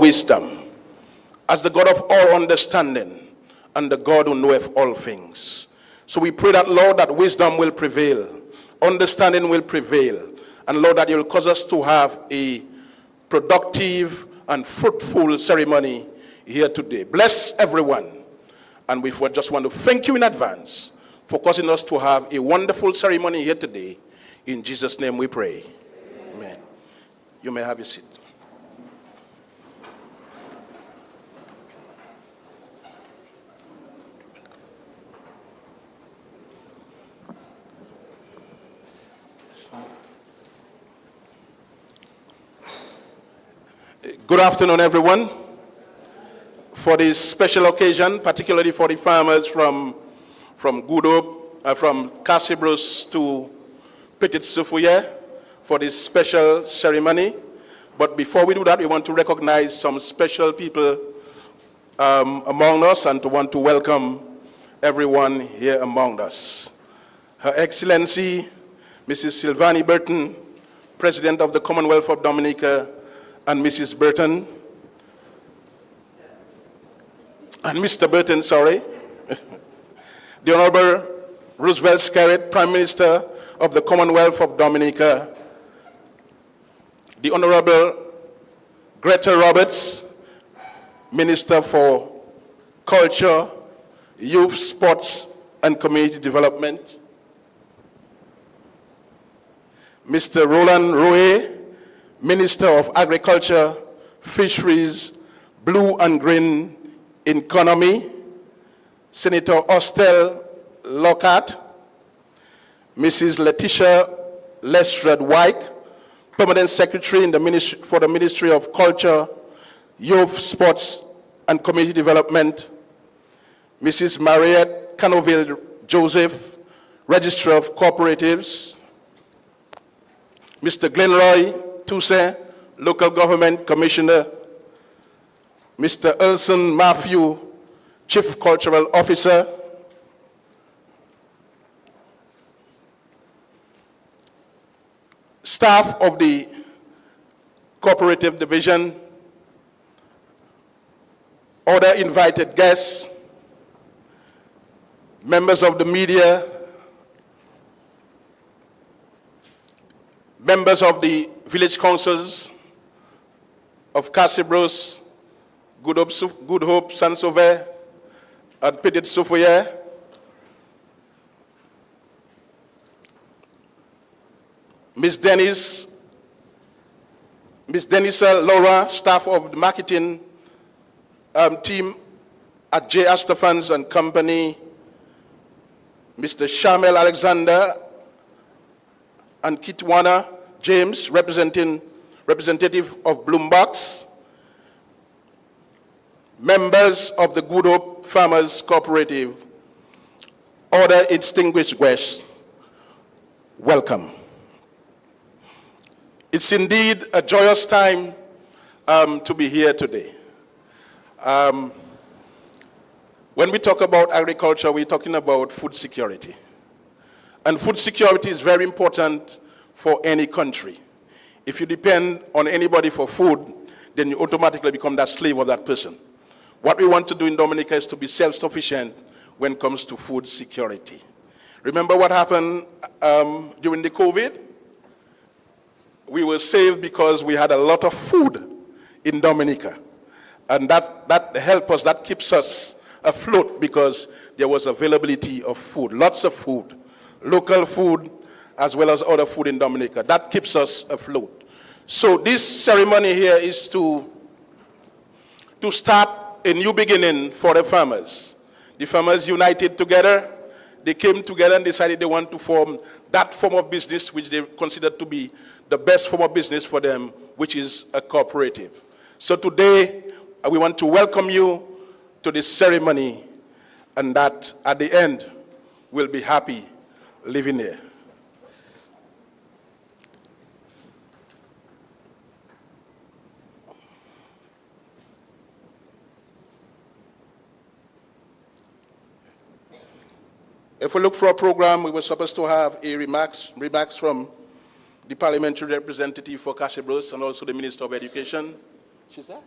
wisdom, as the God of all understanding, and the God who knoweth all things. So we pray that, Lord, that wisdom will prevail, understanding will prevail, and Lord, that you will cause us to have a productive and fruitful ceremony here today. Bless everyone. And we just want to thank you in advance for causing us to have a wonderful ceremony here today. In Jesus' name we pray. Amen. You may have your seat. Good afternoon, everyone. For this special occasion, particularly for the farmers from Good Hope, from Cassibros to Petit Soufouye, for this special ceremony. But before we do that, we want to recognize some special people among us and to want to welcome everyone here among us. Her Excellency, Mrs. Sylvanie Burton, President of the Commonwealth of Dominica, and Mrs. Burton, and Mr. Burton, sorry, the Honorable Roosevelt Skerrit, Prime Minister of the Commonwealth of Dominica, the Honorable Greta Roberts, Minister for Culture, Youth, Sports, and Community Development, Mr. Roland Roe, Minister of Agriculture, Fisheries, Blue and Green Economy, Senator Ostel Lockhart, Mrs. Letitia Lestrade White, Permanent Secretary in the for the Ministry of Culture, Youth, Sports, and Community Development, Mrs. Mariette Canoville Joseph, Registrar of Cooperatives, Mr. Glenroy Toussaint, Local Government Commissioner, Mr. Elson Matthew, Chief Cultural Officer, staff of the Cooperative Division, other invited guests, members of the media, members of the village councils of Cassibros, Good Hope, Saint-Sauveur, and Petit Soufouye, Miss Denisa Laura, staff of the marketing team at J. Astafans and Company, Mr. Shamel Alexander and Kitwana James, representative of Bloombox, members of the Good Hope Farmers Cooperative, other distinguished guests, welcome. It's indeed a joyous time to be here today. When we talk about agriculture, we're talking about food security. And food security is very important for any country. If you depend on anybody for food, then you automatically become that slave of that person. What we want to do in Dominica is to be self-sufficient when it comes to food security. Remember what happened during the COVID? We were saved because we had a lot of food in Dominica. And that helped us, that keeps us afloat because there was availability of food, lots of food, local food as well as other food in Dominica. That keeps us afloat. So this ceremony here is to start a new beginning for the farmers. The farmers united together. They came together and decided they want to form that form of business which they considered to be the best form of business for them, which is a cooperative. So today, we want to welcome you to this ceremony, and that at the end, we'll be happy living here. If we look for a program, we were supposed to have a remarks from the parliamentary representative for Cassibros and also the Minister of Education. She's there?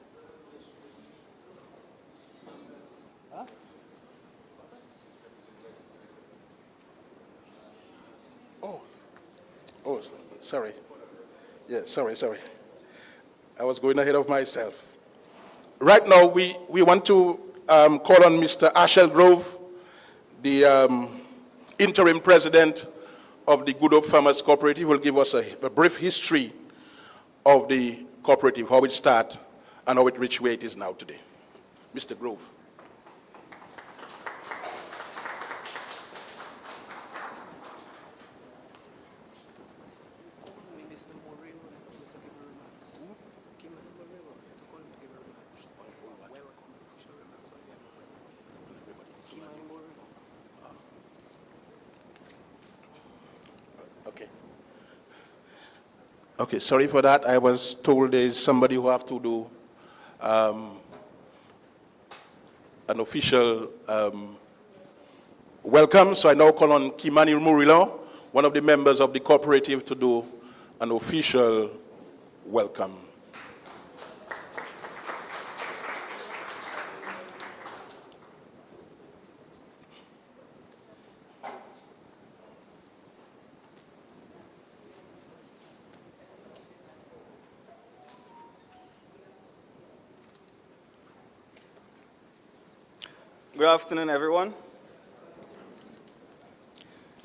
Oh, sorry. Yeah, sorry. I was going ahead of myself. Right now, we want to call on Mr. Ashel Grove, the interim president of the Good Hope Farmers Cooperative, will give us a brief history of the cooperative, how it started and how it reached where it is now today. Mr. Grove. Okay, sorry for that. I was told there's somebody who have to do an official welcome. So I now call on Kimani Murilo, one of the members of the cooperative, to do an official welcome. Good afternoon, everyone.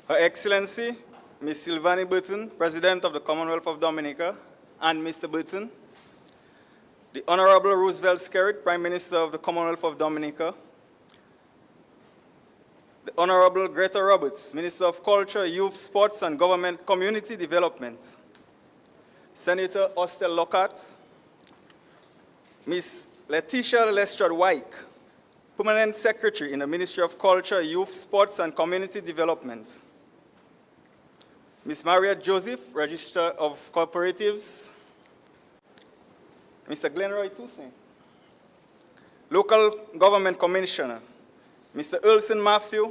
Her Excellency, Ms. Sylvanie Burton, President of the Commonwealth of Dominica, and Mr. Burton, the Honorable Roosevelt Skerrit, Prime Minister of the Commonwealth of Dominica, the Honorable Greta Roberts, Minister of Culture, Youth, Sports, and Government Community Development, Senator Ostel Lockhart, Ms. Letitia Lestrade-Wyke, Permanent Secretary in the Ministry of Culture, Youth, Sports, and Community Development, Ms. Maria Joseph, Register of Cooperatives, Mr. Glenroy Toussaint, Local Government Commissioner, Mr. Erlson Matthew,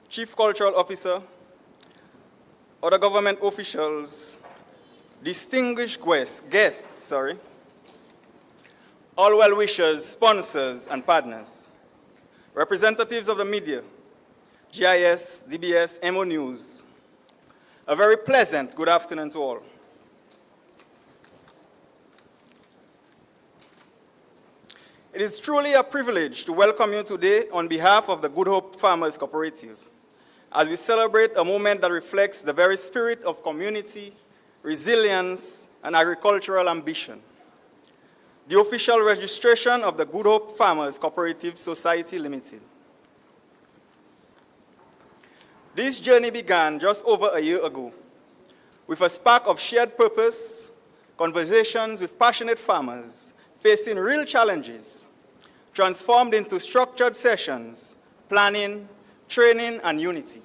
Chief Cultural Officer, other government officials, distinguished guests, all well-wishers, sponsors, and partners, representatives of the media, GIS, DBS, MO News. A very pleasant good afternoon to all. It is truly a privilege to welcome you today on behalf of the Good Hope Farmers Cooperative, as we celebrate a moment that reflects the very spirit of community, resilience, and agricultural ambition. The official registration of the Good Hope Farmers Cooperative Society Limited. This journey began just over a year ago with a spark of shared purpose, conversations with passionate farmers facing real challenges, transformed into structured sessions, planning, training, and unity.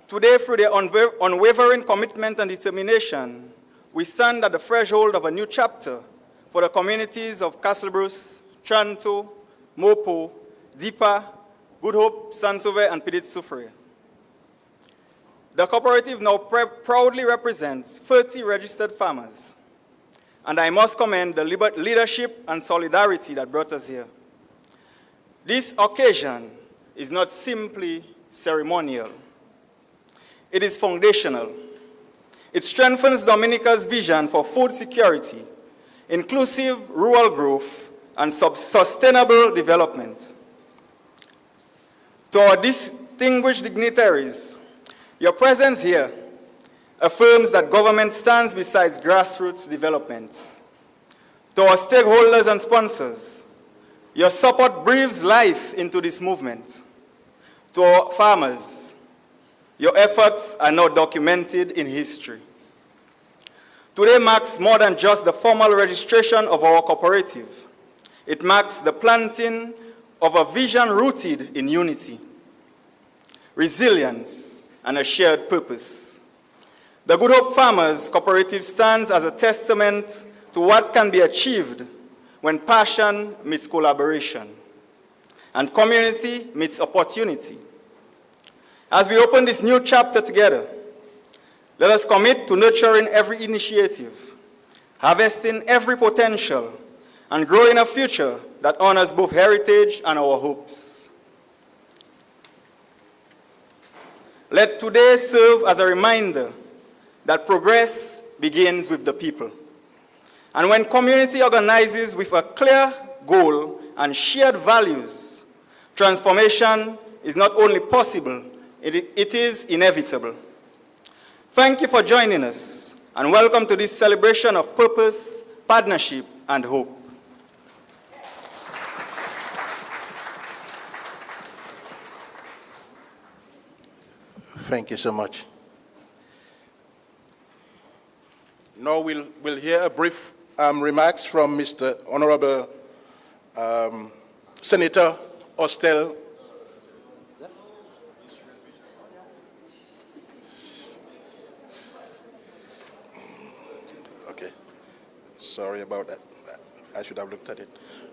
Today, through their unwavering commitment and determination, we stand at the threshold of a new chapter for the communities of Castlebruce, Tranto, Mopo, Dipa, Good Hope, Sansove, and Pidit Soufriere. The cooperative now proudly represents 30 registered farmers, and I must commend the leadership and solidarity that brought us here. This occasion is not simply ceremonial. It is foundational. It strengthens Dominica's vision for food security, inclusive rural growth, and sustainable development. To our distinguished dignitaries, your presence here affirms that government stands beside grassroots development. To our stakeholders and sponsors, your support breathes life into this movement. To our farmers, your efforts are now documented in history. Today marks more than just the formal registration of our cooperative. It marks the planting of a vision rooted in unity, resilience, and a shared purpose. The Good Hope Farmers Cooperative stands as a testament to what can be achieved when passion meets collaboration and community meets opportunity. As we open this new chapter together, let us commit to nurturing every initiative, harvesting every potential, and growing a future that honors both heritage and our hopes. Let today serve as a reminder that progress begins with the people. And when community organizes with a clear goal and shared values, transformation is not only possible, it is inevitable. Thank you for joining us, and welcome to this celebration of purpose, partnership, and hope. Thank you so much. Now we'll hear a brief remarks from Mr. Honorable Senator Ostel. Okay, sorry about that. I should have looked at it.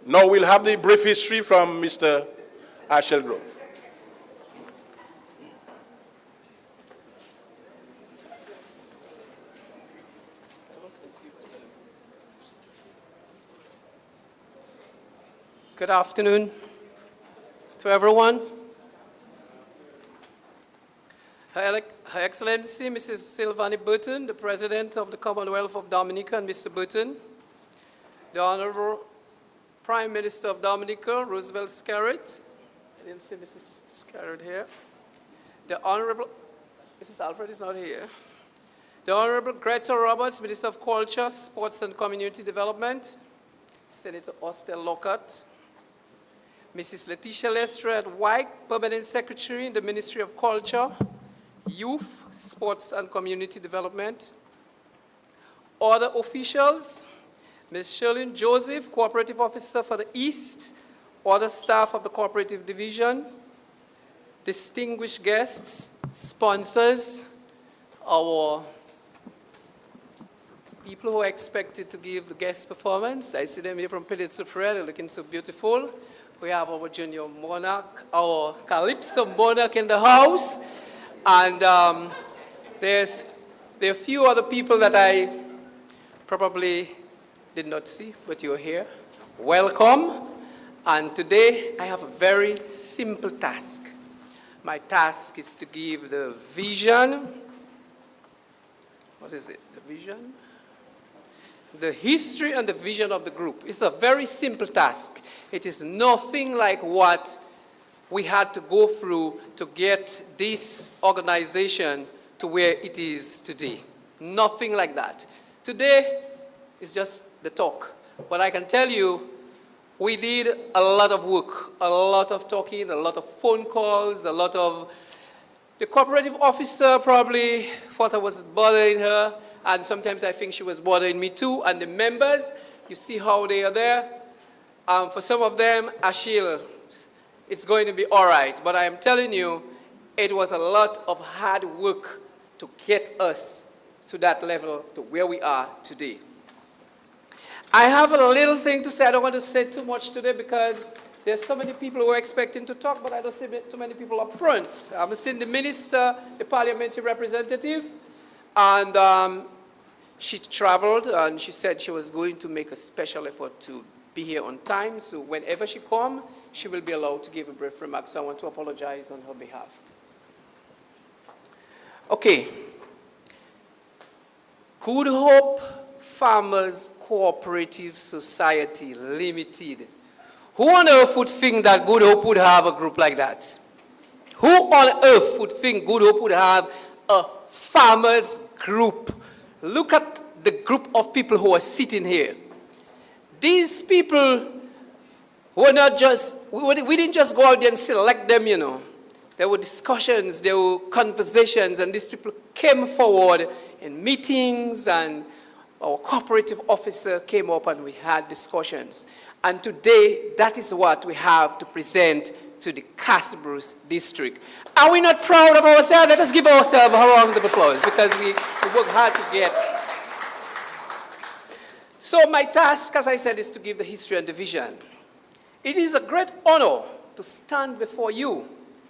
Now we'll have the brief history from Mr. Ashel Grove. Good afternoon to everyone. Her Excellency, Mrs. Sylvanie Burton, the President of the Commonwealth of Dominica, and Mr. Burton, the Honorable Prime Minister of Dominica, Roosevelt Scarrett. I didn't see Mrs. Scarrett here. The Honorable, Mrs. Alfred is not here. The Honorable Greta Roberts, Minister of Culture, Sports and Community Development, Senator Ostel Lockhart, Mrs. Letitia Lestrade White, Permanent Secretary in the Ministry of Culture, Youth, Sports and Community Development. Other officials, Ms. Shirlene Joseph, Cooperative Officer for the East, other staff of the Cooperative Division, distinguished guests, sponsors, our people who are expected to give the guest performance. I see them here from Pulitzer Fred, they're looking so beautiful. We have our junior monarch, our Calypso monarch in the house. And there are a few other people that I probably did not see, but you're here. Welcome. And today I have a very simple task. My task is to give the vision. What is it? The vision? The history and the vision of the group. It's a very simple task. It is nothing like what we had to go through to get this organization to where it is today. Nothing like that. Today is just the talk. But I can tell you, we did a lot of work, a lot of talking, a lot of phone calls, a lot of... The cooperative officer probably thought I was bothering her, and sometimes I think she was bothering me too. And the members, you see how they are there. For some of them, Achille, it's going to be all right. But I am telling you, it was a lot of hard work to get us to that level, to where we are today. I have a little thing to say. I don't want to say too much today because there's so many people who are expecting to talk, but I don't see too many people up front. I'm seeing the minister, the parliamentary representative, and she traveled and she said she was going to make a special effort to be here on time. So whenever she comes, she will be allowed to give a brief remark. So I want to apologize on her behalf. Okay. Good Hope Farmers Cooperative Society Limited. Who on earth would think that Good Hope would have a group like that? Who on earth would think Good Hope would have a farmers group? Look at the group of people who are sitting here. These people were not just, we didn't just go out there and select them, you know. There were discussions, there were conversations, and these people came forward in meetings, and our cooperative officer came up and we had discussions. And today, that is what we have to present to the Castle-Bruce district. Are we not proud of ourselves? Let us give ourselves a round of applause because we worked hard to get. So my task, as I said, is to give the history and the vision. It is a great honor to stand before you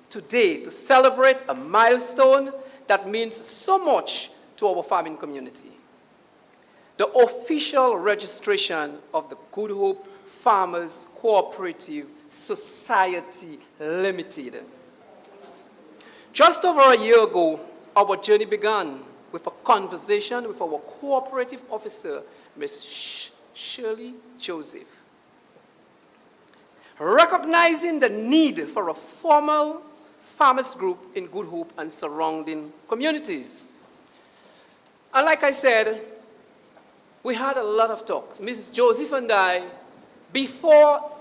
today to celebrate a milestone that means so much to our farming community. the official registration of the Good Hope Farmers Cooperative Society Limited. Just over a year ago, our journey began with a conversation with our cooperative officer, Ms. Shirley Joseph. Recognizing the need for a formal farmers group in Good Hope and surrounding communities. And like I said, we had a lot of talks. Mrs. Joseph and I, before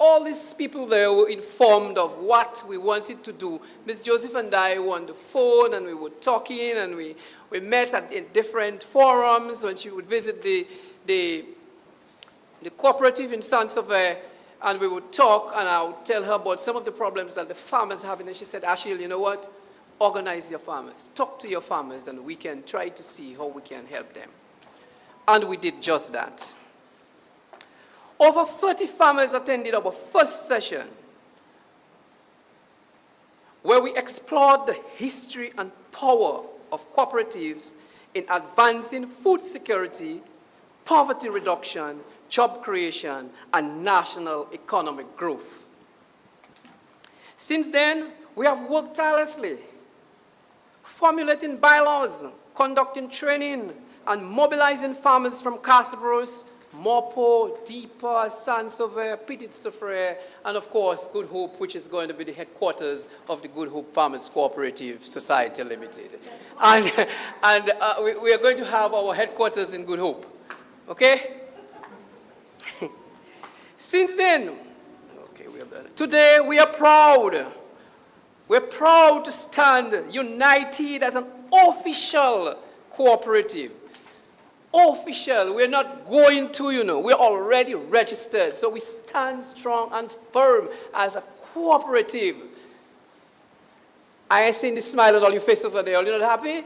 all these people there were informed of what we wanted to do, Ms. Joseph and I were on the phone and we were talking and we met in different forums when she would visit the cooperative in Saint-Sauveur, and we would talk and I would tell her about some of the problems that the farmers have. And she said, Achille, you know what? Organize your farmers. Talk to your farmers and we can try to see how we can help them. And we did just that. Over 30 farmers attended our first session where we explored the history and power of cooperatives in advancing food security, poverty reduction, job creation, and national economic growth. Since then, we have worked tirelessly, formulating bylaws, conducting training, and mobilizing farmers from Castlebrose, Morpo, Deepa, Saint-Sauveur, Petite-Sauveur, and of course, Good Hope, which is going to be the headquarters of the Good Hope Farmers Cooperative Society Limited. And we are going to have our headquarters in Good Hope, okay? Since then, okay, today we are proud. We're proud to stand united as an official cooperative. Official, we're not going to, we're already registered. So we stand strong and firm as a cooperative. I ain't seen the smile on all your faces over there. Are you not happy?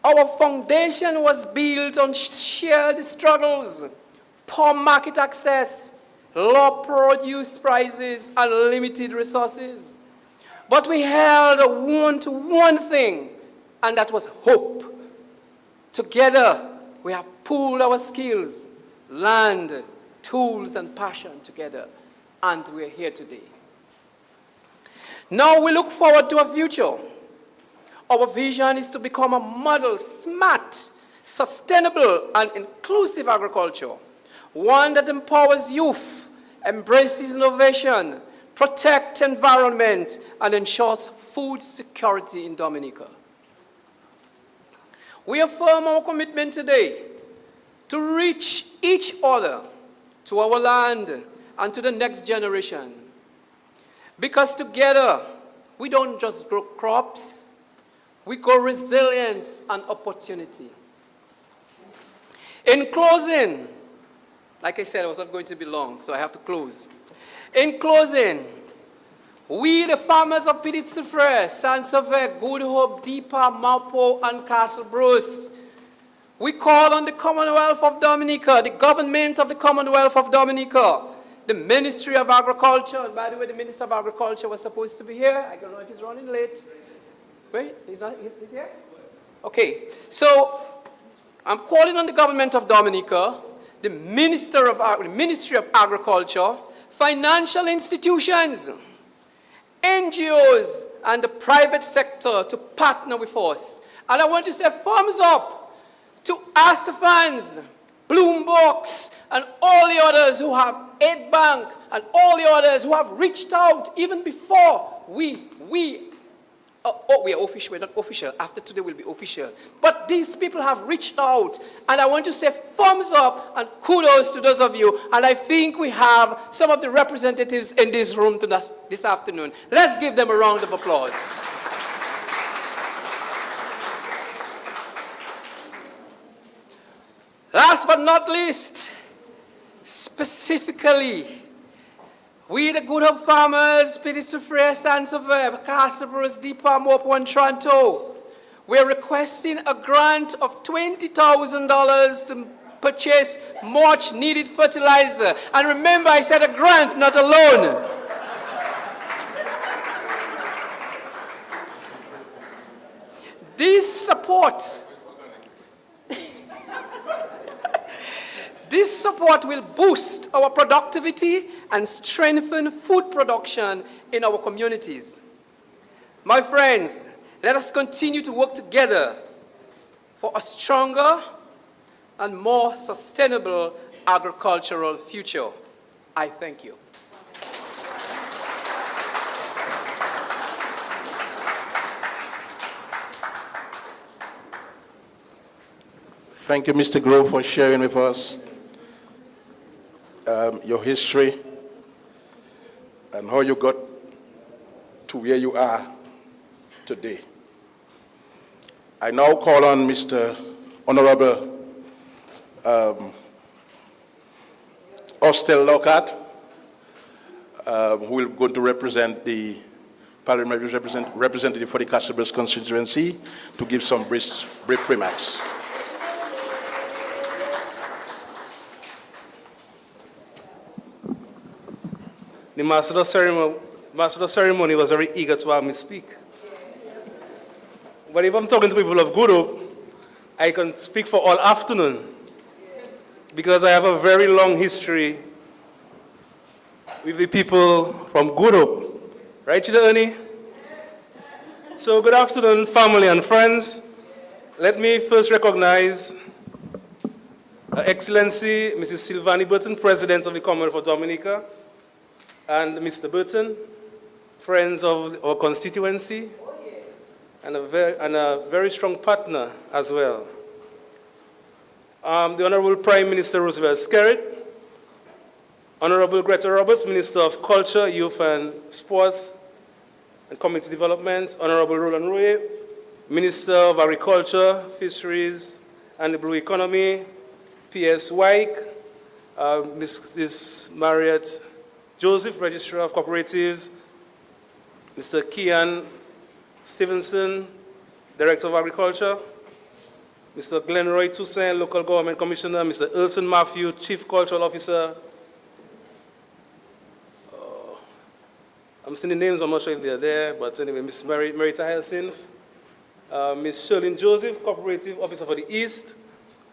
Our foundation was built on shared struggles, poor market access, low produce prices, and limited resources. But we held on to one thing, and that was hope. Together, we have pooled our skills, land, tools, and passion together, and we're here today. Now we look forward to a future. Our vision is to become a model, smart, sustainable, and inclusive agriculture. One that empowers youth, embraces innovation, protects environment, and ensures food security in Dominica. We affirm our commitment today to reach each other, to our land, and to the next generation. Because together, we don't just grow crops, we grow resilience and opportunity. In closing, like I said, I was not going to be long, so I have to close. In closing, we, the farmers of Petite-Sauveur, Saint-Sauveur, Good Hope, Deepa, Morpo, and Castlebrose, we call on the Commonwealth of Dominica, the government of the Commonwealth of Dominica, the Ministry of Agriculture, and by the way, the Minister of Agriculture was supposed to be here. I don't know if he's running late. Wait, he's here? Okay, so I'm calling on the government of Dominica, the Ministry of Agriculture, financial institutions, NGOs, and the private sector to partner with us. And I want to say thumbs up to Astafans, Bloombox, and all the others who have Aid Bank, and all the others who have reached out even before we are official. We're not official. After today, we'll be official. But these people have reached out. And I want to say thumbs up and kudos to those of you. And I think we have some of the representatives in this room this afternoon. Let's give them a round of applause. Last but not least, specifically, we, the Good Hope farmers, Petite-Sauveur, Saint-Sauveur, Castlebrose, Deepa, Morpo, and Toronto, we're requesting a grant of $20,000 to purchase much needed fertilizer. And remember, I said a grant, not a loan. This support will boost our productivity and strengthen food production in our communities. My friends, let us continue to work together for a stronger and more sustainable agricultural future. I thank you. Thank you, Mr. Grove, for sharing with us your history and how you got to where you are today. I now call on Mr. Honorable Ostel Lockhart, who will go to represent the parliamentary representative for the Castlebridge constituency, to give some brief remarks. The master of ceremony was very eager to have me speak. But if I'm talking to people of Good Hope, I can speak for all afternoon because I have a very long history with the people from Good Hope. Right, Chita Ernie? So good afternoon, family and friends. Let me first recognize Her Excellency Mrs. Silvani Burton, President of the Commonwealth of Dominica, and Mr. Burton, friends of our constituency, and a very strong partner as well. The Honorable Prime Minister Roosevelt Skerrit, Honorable Greta Roberts, Minister of Culture, Youth and Sports and Community Development, Honorable Roland Rouye, Minister of Agriculture, Fisheries and the Blue Economy, P.S. Wyke, Mrs. Marriott Joseph, Registrar of Cooperatives, Mr. Kian Stevenson, Director of Agriculture, Mr. Glenroy Toussaint, Local Government Commissioner, Mr. Erson Matthew, Chief Cultural Officer. I'm seeing the names, I'm not sure if they're there, but anyway, Ms. Merita Hyacinth, Ms. Sherlyn Joseph, Cooperative Officer for the East,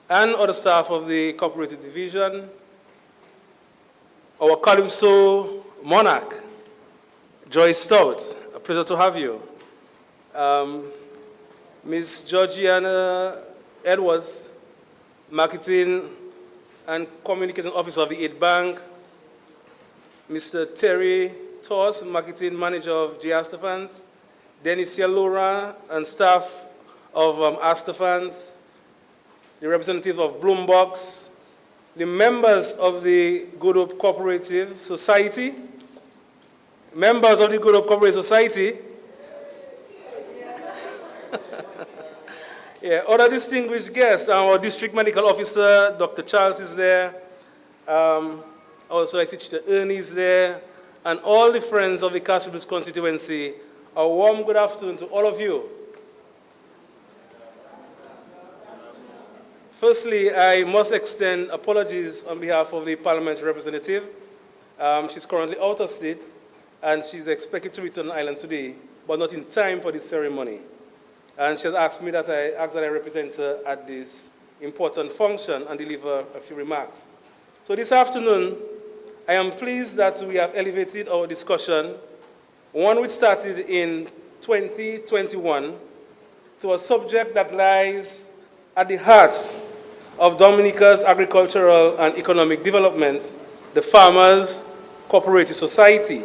and other staff of the Cooperative Division. Our Calypso Monarch, Joyce Stout, a pleasure to have you. Ms. Georgiana Edwards, Marketing and Communication Officer of the Aid Bank. Mr. Terry Toss, Marketing Manager of J. Astafans. Denicia Laura and staff of Astafans. The representative of Bloombox. The members of the Good Hope Cooperative Society, members of the Good Hope Cooperative Society, yeah, other distinguished guests, our District Medical Officer, Dr. Charles is there, also I teach the Ernie is there, and all the friends of the Castlebridge constituency. A warm good afternoon to all of you. Firstly, I must extend apologies on behalf of the parliamentary representative. She's currently out of state, and she's expected to return to the island today, but not in time for the ceremony. And she has asked me that I represent her at this important function and deliver a few remarks. So this afternoon, I am pleased that we have elevated our discussion, one which started in 2021, to a subject that lies at the heart of Dominica's agricultural and economic development, the Farmers Cooperative Society.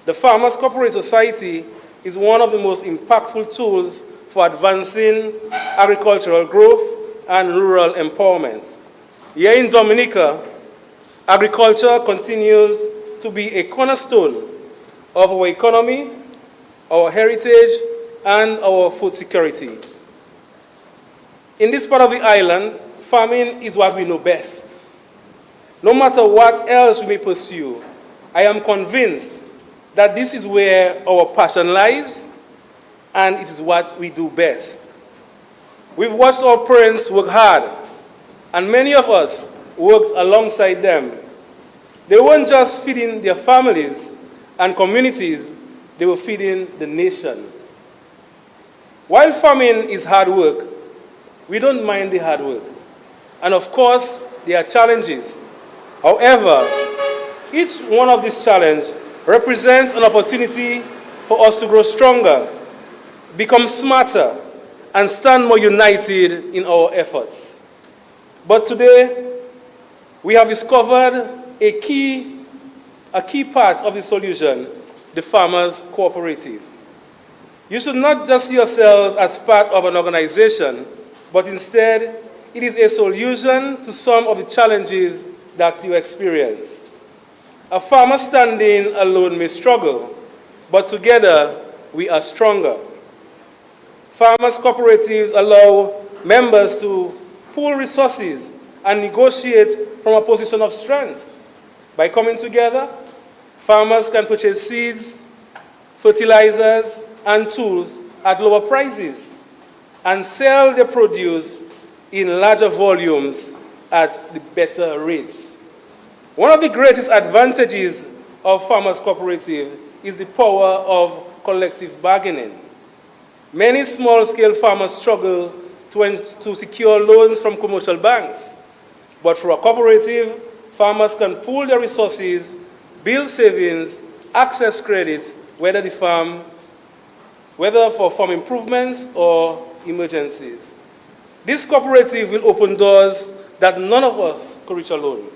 The Farmers Cooperative Society is one of the most impactful tools for advancing agricultural growth and rural empowerment. Here in Dominica, agriculture continues to be a cornerstone of our economy, our heritage, and our food security. In this part of the island, farming is what we know best. No matter what else we may pursue, I am convinced that this is where our passion lies, and it is what we do best. We've watched our parents work hard, and many of us worked alongside them. They weren't just feeding their families and communities, they were feeding the nation. While farming is hard work, we don't mind the hard work. And of course, there are challenges. However, each one of these challenges represents an opportunity for us to grow stronger, become smarter, and stand more united in our efforts. But today, we have discovered a key part of the solution, the Farmers Cooperative. You should not just see yourselves as part of an organization, but instead, it is a solution to some of the challenges that you experience. A farmer standing alone may struggle, but together we are stronger. Farmers' cooperatives allow members to pool resources and negotiate from a position of strength. By coming together, farmers can purchase seeds, fertilizers, and tools at lower prices and sell their produce in larger volumes at the better rates. One of the greatest advantages of Farmers Cooperative is the power of collective bargaining. Many small-scale farmers struggle to secure loans from commercial banks, but through a cooperative, farmers can pool their resources, build savings, access credits, whether for farm improvements or emergencies. This cooperative will open doors that none of us could reach alone.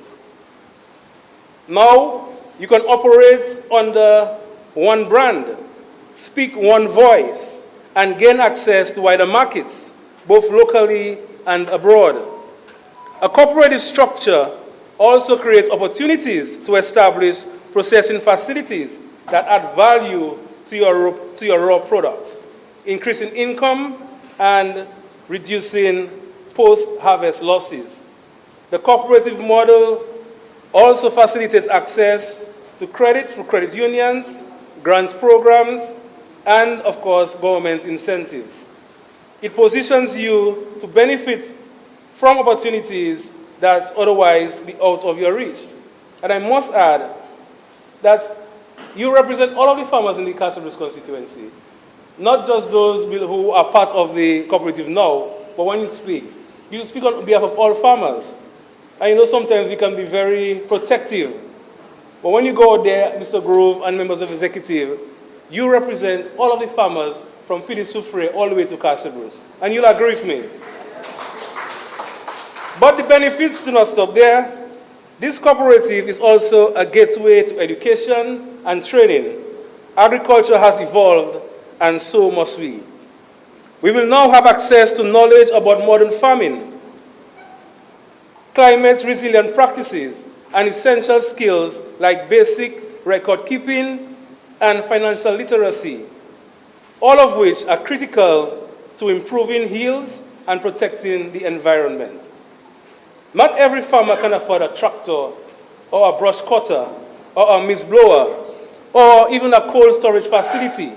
Now, you can operate under one brand, speak one voice, and gain access to wider markets, both locally and abroad. A cooperative structure also creates opportunities to establish processing facilities that add value to your raw products, increasing income and reducing post-harvest losses. The cooperative model also facilitates access to credit through credit unions, grant programs, and, of course, government incentives. It positions you to benefit from opportunities that otherwise be out of your reach. And I must add that you represent all of the farmers in the Castle Bruce constituency, not just those who are part of the cooperative now, but when you speak on behalf of all farmers. And you know sometimes we can be very protective. But when you go out there, Mr. Grove and members of the executive, you represent all of the farmers from Pili Soufriere all the way to Castle Bruce. And you'll agree with me. But the benefits do not stop there. This cooperative is also a gateway to education and training. Agriculture has evolved, and so must we. We will now have access to knowledge about modern farming, climate resilient practices, and essential skills like basic record keeping and financial literacy, all of which are critical to improving yields and protecting the environment. Not every farmer can afford a tractor or a brush cutter or a mist blower or even a cold storage facility.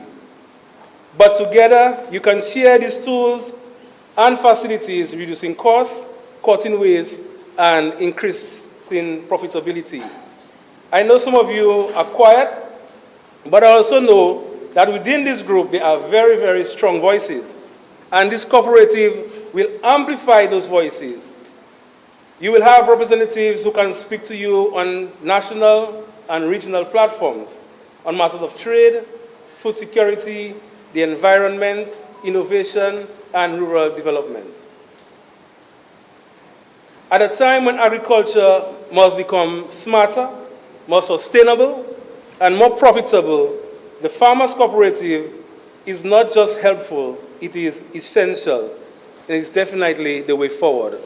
But together, you can share these tools and facilities, reducing costs, cutting waste, and increasing profitability. I know some of you are quiet, but I also know that within this group, there are very, very strong voices. And this cooperative will amplify those voices. You will have representatives who can speak to you on national and regional platforms on matters of trade, food security, the environment, innovation, and rural development. At a time when agriculture must become smarter, more sustainable, and more profitable, the Farmers Cooperative is not just helpful, it is essential, and it's definitely the way forward.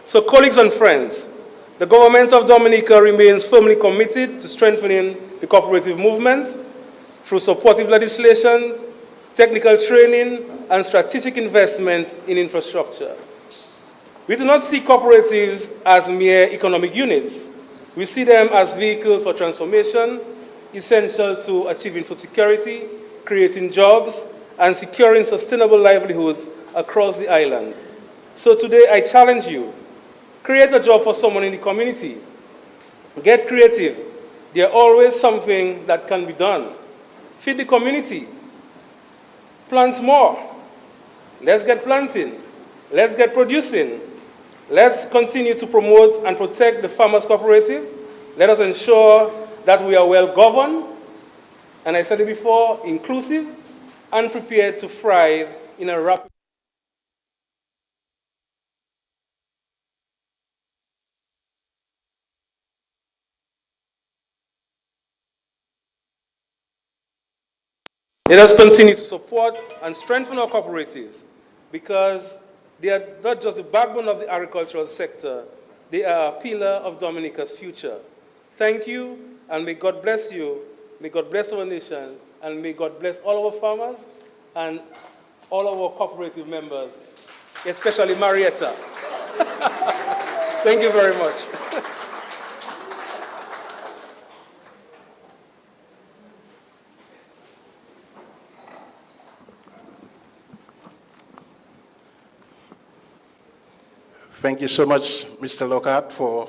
So, colleagues and friends, the government of Dominica remains firmly committed to strengthening the cooperative movement through supportive legislation, technical training, and strategic investment in infrastructure. We do not see cooperatives as mere economic units. We see them as vehicles for transformation, essential to achieving food security, creating jobs, and securing sustainable livelihoods across the island. So today I challenge you, create a job for someone in the community. Get creative. There's always something that can be done. Feed the community. Plant more. Let's get planting. Let's get producing. Let's continue to promote and protect the farmers' cooperative. Let us ensure that we are well governed, and I said it before, inclusive and prepared to thrive in a rapid. Let us continue to support and strengthen our cooperatives because they are not just the backbone of the agricultural sector, they are a pillar of Dominica's future. Thank you, and may God bless you, may God bless our nations, and may God bless all our farmers and all our cooperative members, especially Marietta. Thank you very much. Thank you so much, Mr. Lockhart, for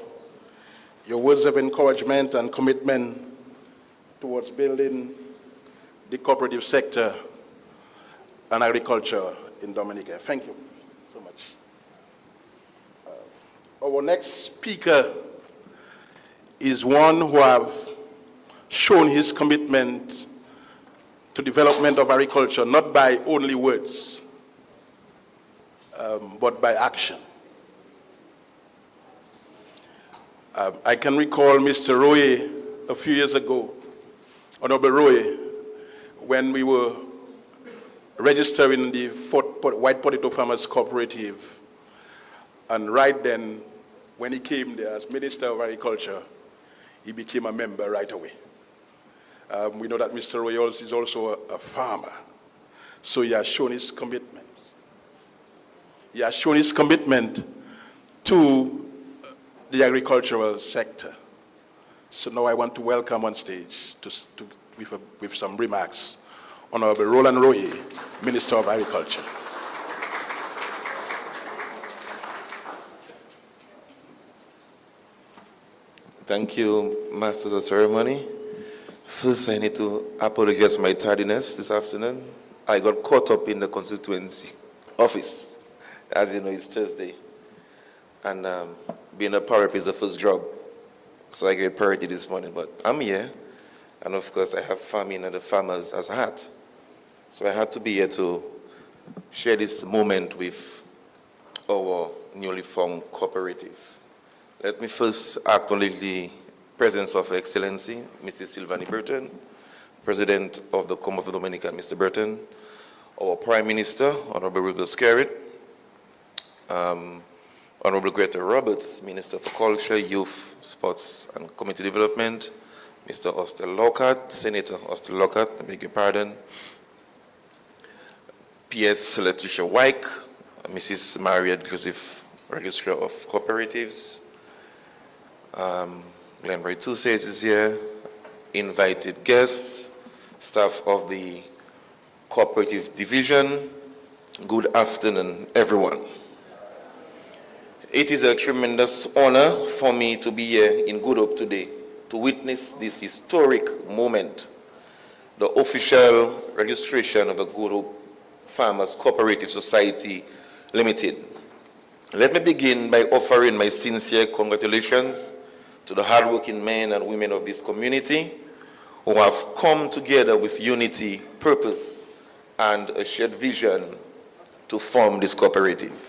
your words of encouragement and commitment towards building the cooperative sector and agriculture in Dominica. Thank you so much. Our next speaker is one who have shown his commitment to development of agriculture, not by only words, but by action. I can recall Mr. Roy a few years ago, Honorable Roy, when we were registering the White Potato Farmers Cooperative, and right then, when he came there as Minister of Agriculture, he became a member right away. We know that Mr. Roy is also a farmer, so he has shown his commitment. He has shown his commitment to the agricultural sector. So now I want to welcome on stage with some remarks Honorable Roland Roy, Minister of Agriculture. Thank you, Masters of Ceremony. First, I need to apologize for my tardiness this afternoon. I got caught up in the constituency office. As you know, it's Thursday. And being a power rep is the first job. So I get priority this morning, but I'm here. And of course, I have farming and the farmers as a hat. So I had to be here to share this moment with our newly formed cooperative. Let me first acknowledge the presence of Her Excellency, Mrs. Sylvanie Burton, President of the Commonwealth of Dominica, Mr. Burton, our Prime Minister, Honorable Ruben Skerrit, Honorable Greta Roberts, Minister for Culture, Youth, Sports and Community Development, Mr. Austin Lockhart, Senator Austin Lockhart, I beg your pardon, PS Letitia Wyke, Mrs. Maria Joseph, Registrar of Cooperatives, Glenn Ray Tusays is here, invited guests, staff of the Cooperative Division, good afternoon, everyone. It is a tremendous honor for me to be here in Good Hope today to witness this historic moment, the official registration of the Good Hope Farmers Cooperative Society Limited. Let me begin by offering my sincere congratulations to the hardworking men and women of this community who have come together with unity, purpose, and a shared vision to form this cooperative.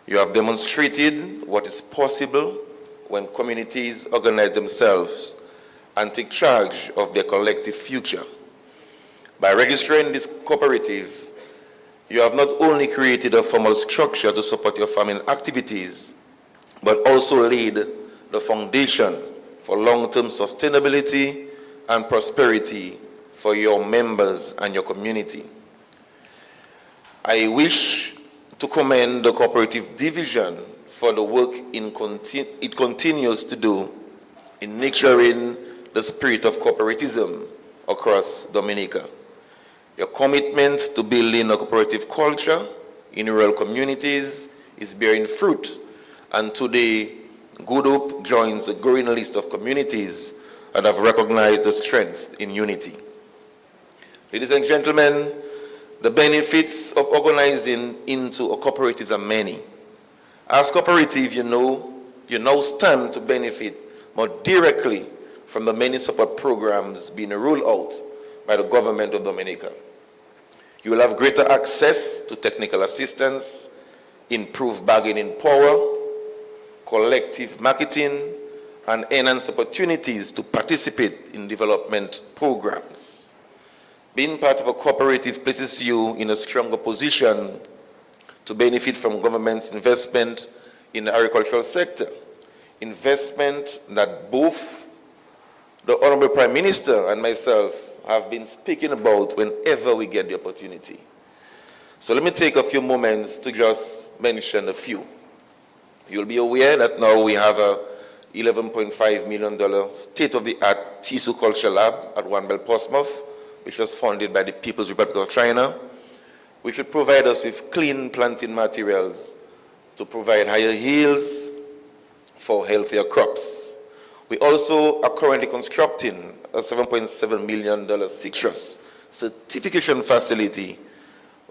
You have demonstrated what is possible when communities organize themselves and take charge of their collective future. By registering this cooperative, you have not only created a formal structure to support your farming activities, but also laid the foundation for long-term sustainability and prosperity for your members and your community. I wish to commend the Cooperative Division for the work it continues to do in nurturing the spirit of cooperatism across Dominica. Your commitment to building a cooperative culture in rural communities is bearing fruit, and today, Good Hope joins a growing list of communities that have recognized the strength in unity. Ladies and gentlemen, The benefits of organizing into a cooperative are many. As cooperative, you now stand to benefit more directly from the many support programs being rolled out by the government of Dominica. You will have greater access to technical assistance, improved bargaining power, collective marketing, and enhanced opportunities to participate in development programs. Being part of a cooperative places you in a stronger position to benefit from government's investment in the agricultural sector, investment that both the Honorable Prime Minister and myself have been speaking about whenever we get the opportunity. So let me take a few moments to just mention a few. You'll be aware that now we have a $11.5 million state-of-the-art tissue culture lab at One Bell Portsmouth, which was funded by the People's Republic of China, which will provide us with clean planting materials to provide higher yields for healthier crops. We also are currently constructing a $7.7 million citrus certification facility,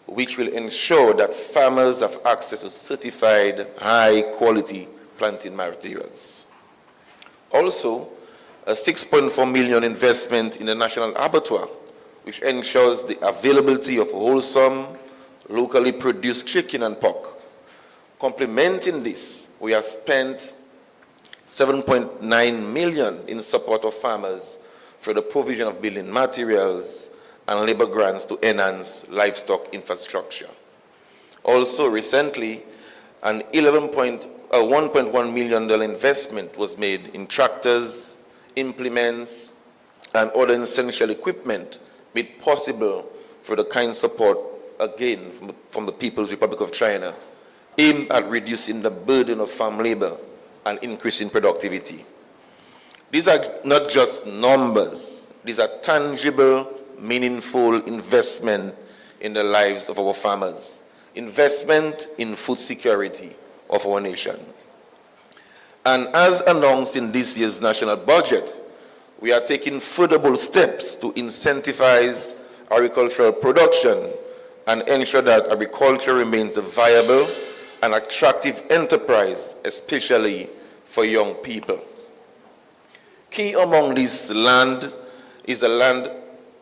which will ensure that farmers have access to certified high-quality planting materials. Also, a $6.4 million investment in the National Abattoir, which ensures the availability of wholesome, locally produced chicken and pork. Complementing this, we have spent $7.9 million in support of farmers for the provision of building materials and labor grants to enhance livestock infrastructure. Also recently, an $1.1 million investment was made in tractors, implements, and other essential equipment made possible for the kind support, again, from the People's Republic of China, aimed at reducing the burden of farm labor and increasing productivity. These are not just numbers. These are tangible, meaningful investment in the lives of our farmers, investment in food security of our nation. And as announced in this year's national budget, we are taking further bold steps to incentivize agricultural production and ensure that agriculture remains a viable and attractive enterprise, especially for young people. Key among this land is a land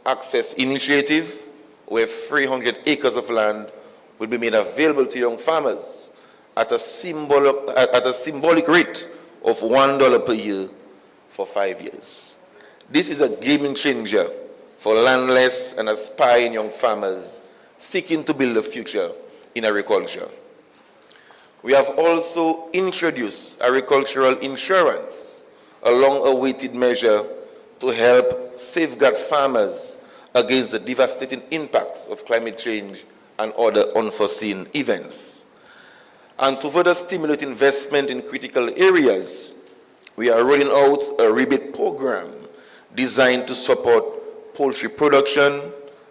access initiative where 300 acres of land will be made available to young farmers at a symbolic rate of $1 per year for 5 years. This is a game changer for landless and aspiring young farmers seeking to build a future in agriculture. We have also introduced agricultural insurance, a long-awaited measure to help safeguard farmers against the devastating impacts of climate change and other unforeseen events. And to further stimulate investment in critical areas, we are rolling out a rebate program designed to support poultry production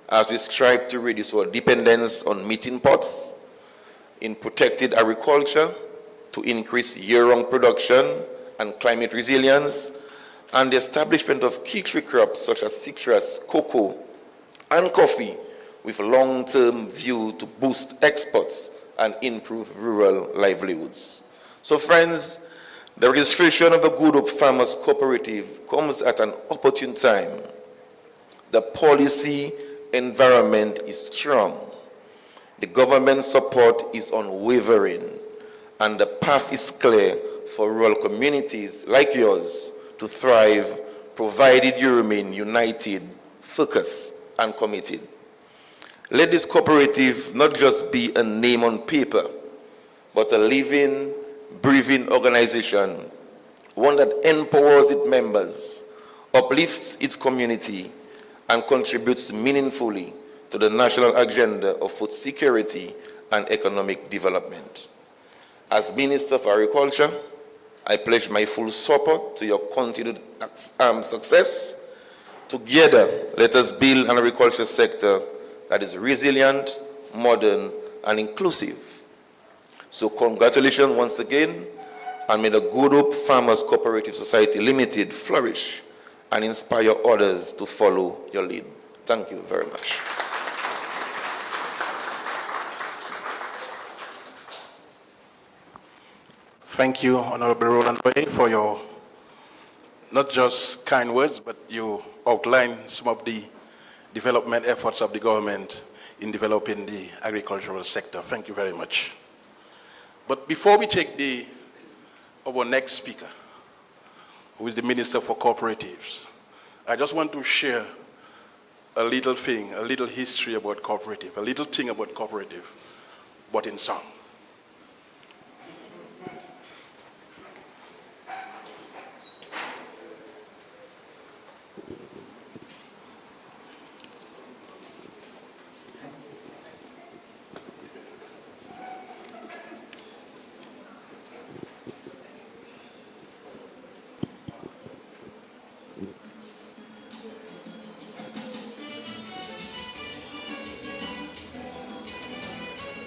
as we strive to reduce our dependence on meat imports, in protected agriculture to increase year-round production and climate resilience, and the establishment of key tree crops such as citrus, cocoa, and coffee with a long-term view to boost exports and improve rural livelihoods. So friends, the registration of the Good Hope Farmers Cooperative comes at an opportune time. The policy environment is strong. The government support is unwavering, and the path is clear for rural communities like yours to thrive, provided you remain united, focused, and committed. Let this cooperative not just be a name on paper, but a living, breathing organization, one that empowers its members, uplifts its community, and contributes meaningfully to the national agenda of food security and economic development. As Minister for Agriculture, I pledge my full support to your continued success. Together, let us build an agriculture sector that is resilient, modern, and inclusive. So congratulations once again, and may the Good Hope Farmers Cooperative Society Limited flourish and inspire others to follow your lead. Thank you very much. Thank you, Honorable Roland Way, for your not just kind words, but you outlined some of the development efforts of the government in developing the agricultural sector. Thank you very much. But before we take our next speaker, who is the Minister for Cooperatives, I just want to share a little thing, a little history about cooperative, a little thing about cooperative, but in song.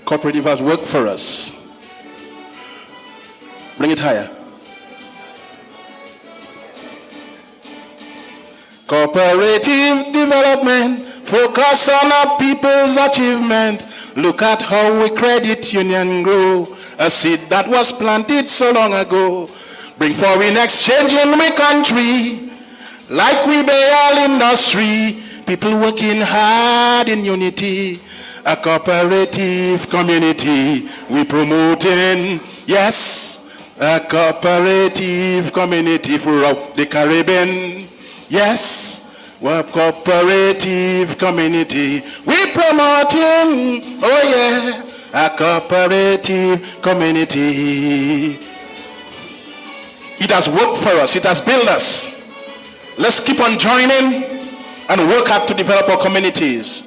Cooperative has worked for us. Bring it higher. Cooperative development, focus on our people's achievement. Look at how we credit union grow, a seed that was planted so long ago. Bring foreign exchange in my country, like we be all industry. People working hard in unity. A cooperative community we promoting, yes. A cooperative community throughout the Caribbean, yes. We're a cooperative community we promoting, oh yeah. A cooperative community. It has worked for us, it has built us. Let's keep on joining and work hard to develop our communities.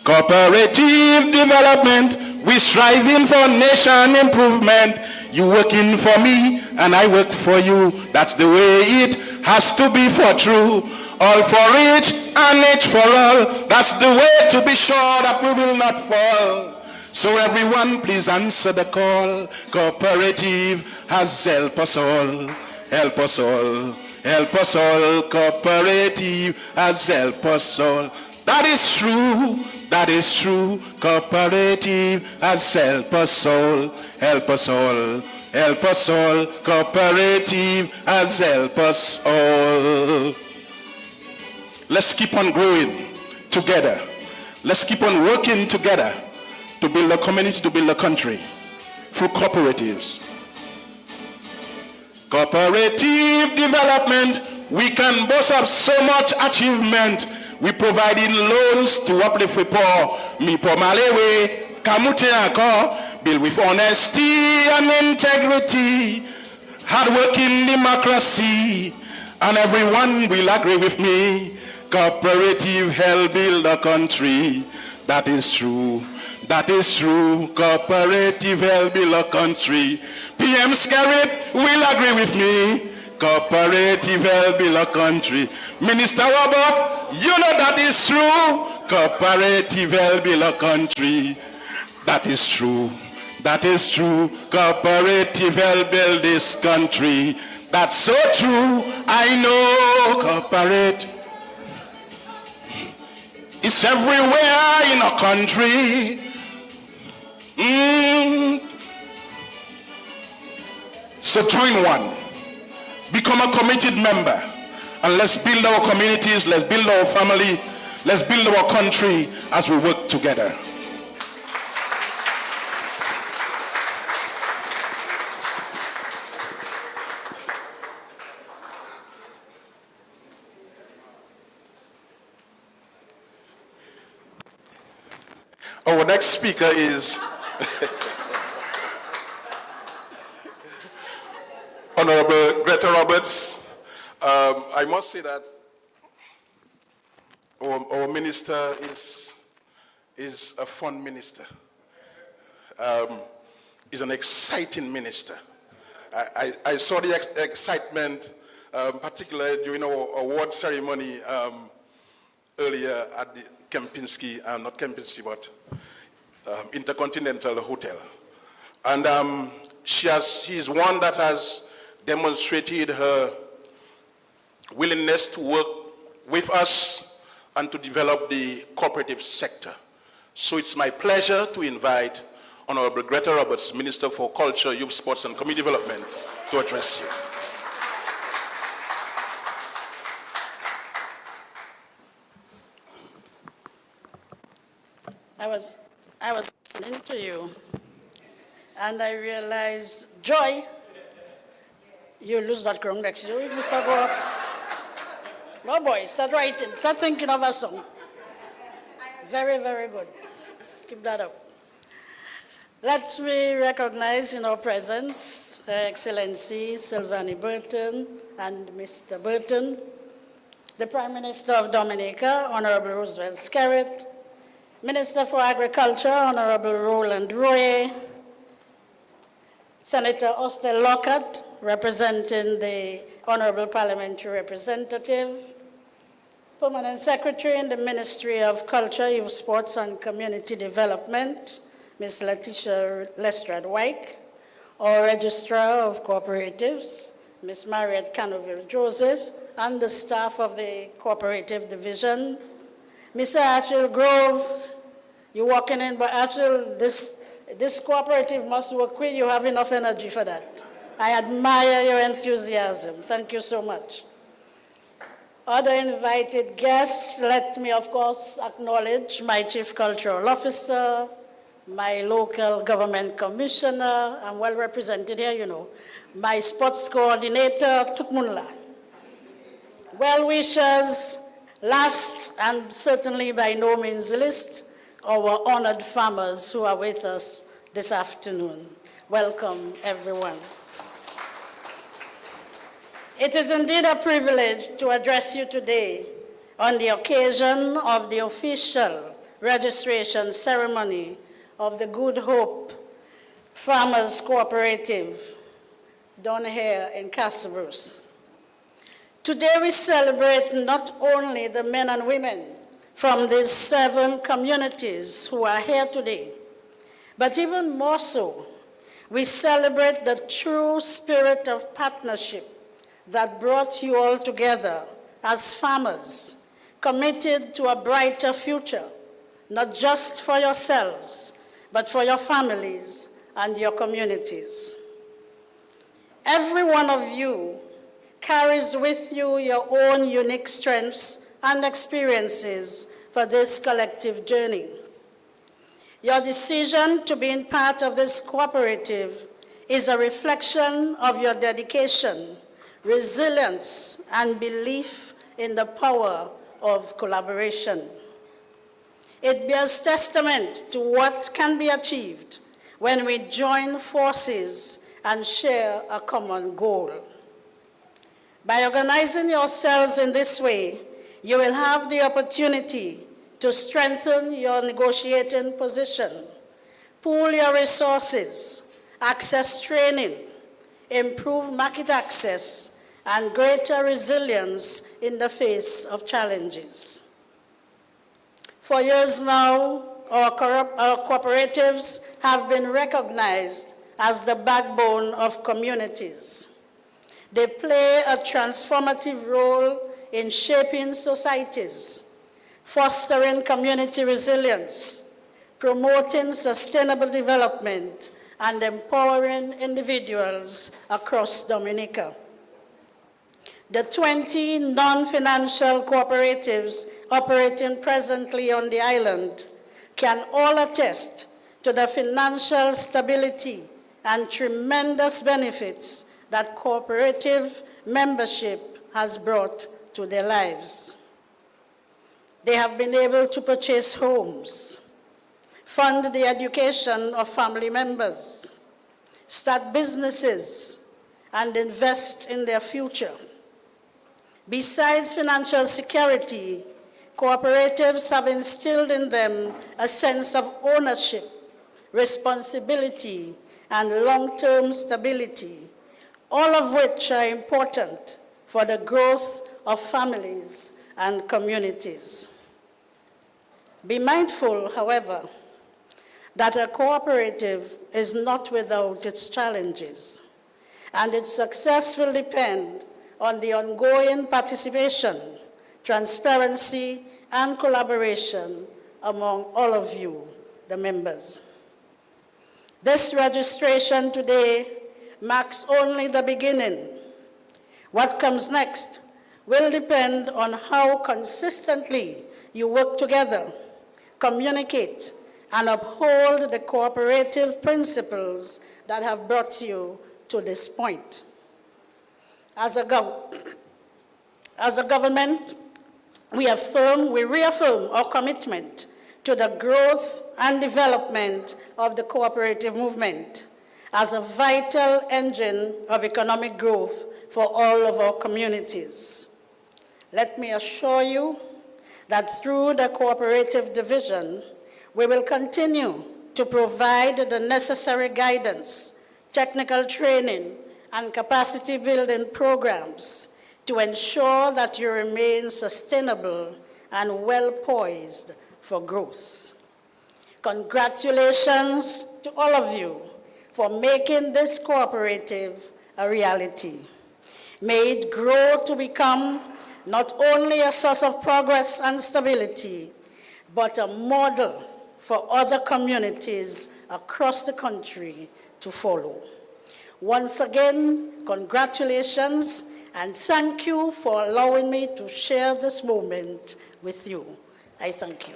Cooperative development, we striving for nation improvement. You working for me and I work for you. That's the way it has to be for true. All for each and each for all. That's the way to be sure that we will not fall. So everyone please answer the call. Cooperative has helped us all. Help us all. Help us all. Cooperative has helped us all. That is true. That is true. Cooperative has helped us all. Help us all. Help us all. Cooperative has helped us all. Let's keep on growing together. Let's keep on working together to build a community, to build a country through cooperatives. Cooperative development, we can boast of so much achievement. We providing loans to uplift the poor. Me poor malewe, kamute ako, build with honesty and integrity, hardworking democracy, and everyone will agree with me. Cooperative help build a country. That is true. That is true. Cooperative help build a country. PM Scarrett will agree with me. Cooperative help build a country. Minister Robert, you know that is true. Cooperative help build a country. That is true. That is true. Cooperative help build this country. That's so true. I know cooperative. It's everywhere in our country. So join one. Become a committed member. And let's build our communities, let's build our family, let's build our country as we work together. Our next speaker is Honorable Greta Roberts. I must say that our minister is a fun minister. He's an exciting minister. I saw the excitement, particularly during our award ceremony earlier at the Kempinski, not Kempinski, but Intercontinental Hotel. And she's one that has demonstrated her willingness to work with us and to develop the cooperative sector. So it's my pleasure to invite Honorable Greta Roberts, Minister for Culture, Youth, Sports and Community Development, to address you. I was listening to you, and I realized, Joy, you lose that crown next year. You start go up. No boy, start writing, start thinking of a song. Very, very good. Keep that up. Let me recognize in our presence Her Excellency Sylvanie Burton and Mr. Burton, the Prime Minister of Dominica, Honorable Roosevelt Skerritt, Minister for Agriculture, Honorable Roland Roye, Senator Austin Lockhart, representing the Honorable Parliamentary Representative, Permanent Secretary in the Ministry of Culture, Youth, Sports and Community Development, Ms. Letitia Lestrade-Wyke, our Registrar of Cooperatives, Ms. Marriott Canoville-Joseph, and the staff of the Cooperative Division. Mr. Achille Grove, you're walking in, but Achille, this cooperative must work quick. You have enough energy for that. I admire your enthusiasm. Thank you so much. Other invited guests, let me, of course, acknowledge my Chief Cultural Officer, my local government commissioner, I'm well represented here, you know, my sports coordinator, Tukmunla. Well-wishers, last and certainly by no means least, our honored farmers who are with us this afternoon. Welcome, everyone. It is indeed a privilege to address you today on the occasion of the official registration ceremony of the Good Hope Farmers Cooperative down here in Castlebruce. Today we celebrate not only the men and women from these 7 communities who are here today, but even more so, we celebrate the true spirit of partnership that brought you all together as farmers, committed to a brighter future, not just for yourselves, but for your families and your communities. Every one of you carries with you your own unique strengths and experiences for this collective journey. Your decision to be part of this cooperative is a reflection of your dedication, resilience, and belief in the power of collaboration. It bears testament to what can be achieved when we join forces and share a common goal. By organizing yourselves in this way, you will have the opportunity to strengthen your negotiating position, pool your resources, access training, improve market access, and greater resilience in the face of challenges. For years now, our cooperatives have been recognized as the backbone of communities. They play a transformative role in shaping societies, fostering community resilience, promoting sustainable development, and empowering individuals across Dominica. The 20 non-financial cooperatives operating presently on the island can all attest to the financial stability and tremendous benefits that cooperative membership has brought to their lives. They have been able to purchase homes, fund the education of family members, start businesses, and invest in their future. Besides financial security, cooperatives have instilled in them a sense of ownership, responsibility, and long-term stability, all of which are important for the growth of families and communities. Be mindful, however, that a cooperative is not without its challenges, and its success will depend on the ongoing participation, transparency, and collaboration among all of you, the members. This registration today marks only the beginning. What comes next will depend on how consistently you work together, communicate, and uphold the cooperative principles that have brought you to this point. As a government, we reaffirm our commitment to the growth and development of the cooperative movement as a vital engine of economic growth for all of our communities. Let me assure you that through the cooperative division, we will continue to provide the necessary guidance, technical training, and capacity building programs to ensure that you remain sustainable and well poised for growth. Congratulations to all of you for making this cooperative a reality. May it grow to become not only a source of progress and stability, but a model for other communities across the country to follow. Once again, congratulations, and thank you for allowing me to share this moment with you. I thank you.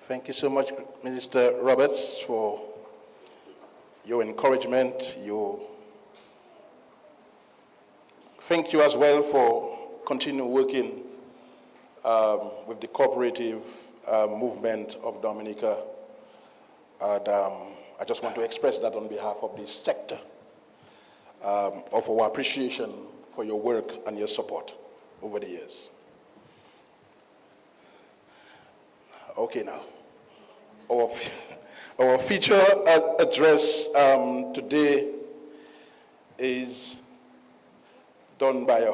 Thank you so much, Minister Roberts, for your encouragement. Thank you as well for continuing working with the cooperative movement of Dominica. And I just want to express that on behalf of this sector of our appreciation for your work and your support over the years. Okay, now, our feature address today is done by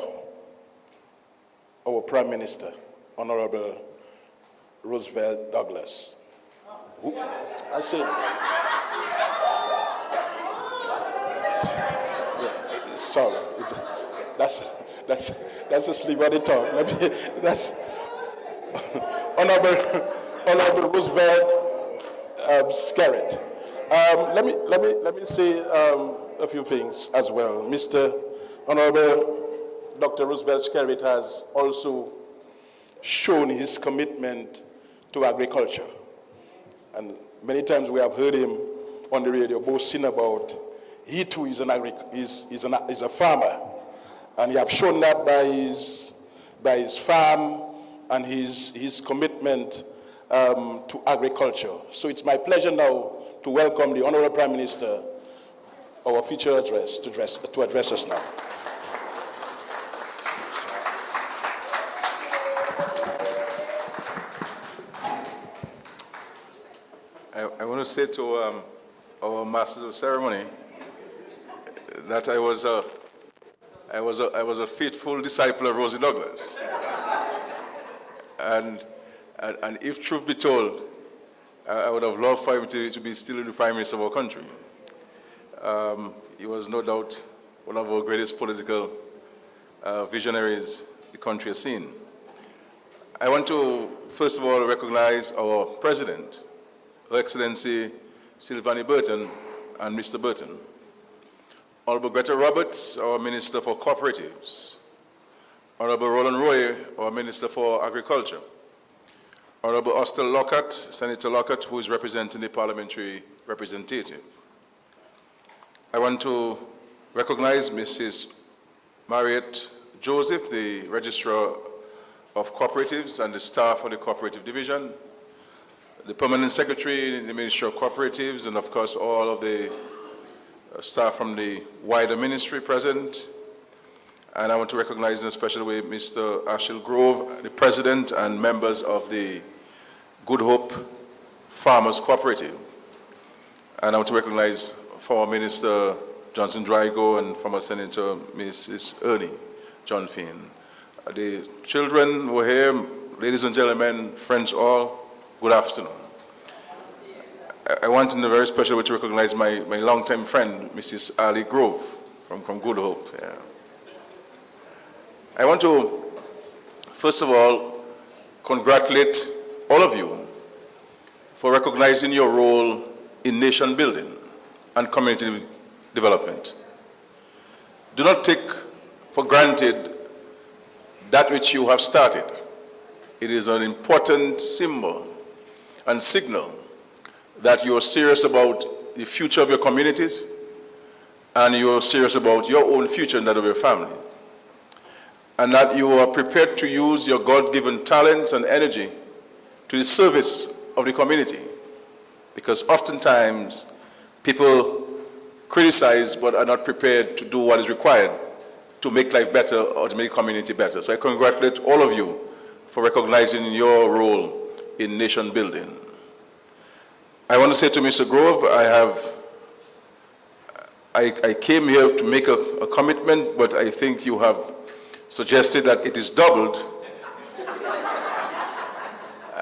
our Prime Minister, Honorable Roosevelt Douglas. I say, yeah, sorry, that's a slip of the tongue. That's Honorable Roosevelt Skerritt. Let me say a few things as well. Mr. Honorable Dr. Roosevelt Skerritt has also shown his commitment to agriculture. And many times we have heard him on the radio boasting about he too is a farmer. And he has shown that by his farm and his commitment to agriculture. So it's my pleasure now to welcome the Honorable Prime Minister, our feature address, to address us now. I want to say to our masters of ceremony that I was a faithful disciple of Rosie Douglas, and if truth be told, I would have loved for him to be still the Prime Minister of our country. He was no doubt one of our greatest political visionaries the country has seen. I want to first of all recognize our President, Her Excellency Sylvanie Burton and Mr. Burton. Honorable Greta Roberts, our Minister for Cooperatives. Honorable Roland Roy, our Minister for Agriculture. Honorable Austin Lockhart, Senator Lockhart, who is representing the parliamentary representative. I want to recognize Mrs. Mariette Joseph, the Registrar of Cooperatives and the staff of the Cooperative Division, the Permanent Secretary in the Ministry of Cooperatives, and of course all of the staff from the wider ministry present. And I want to recognize in a special way Mr. Ashil Grove, the President and members of the Good Hope Farmers Cooperative. And I want to recognize former Minister Johnson Drygo and former Senator Mrs. Ernie John Finn. The children who are here, ladies and gentlemen, friends all, good afternoon. I want in a very special way to recognize my longtime friend, Mrs. Ali Grove from Good Hope. Yeah. I want to first of all, congratulate all of you for recognizing your role in nation building and community development. Do not take for granted that which you have started. It is an important symbol and signal that you are serious about the future of your communities and you are serious about your own future and that of your family. And that you are prepared to use your God-given talents and energy to the service of the community. Because oftentimes people criticize but are not prepared to do what is required to make life better or to make community better. So I congratulate all of you for recognizing your role in nation building. I want to say to Mr. Grove, I came here to make a commitment, but I think you have suggested that it is doubled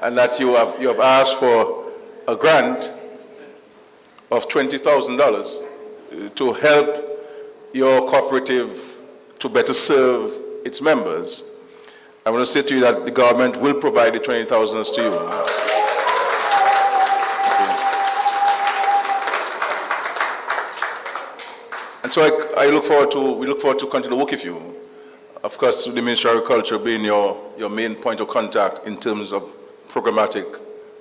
and that you have asked for a grant of $20,000 to help your cooperative to better serve its members. I want to say to you that the government will provide the $20,000 to you. And so we look forward to continue to work with you. Of course, the Ministry of Agriculture being your main point of contact in terms of programmatic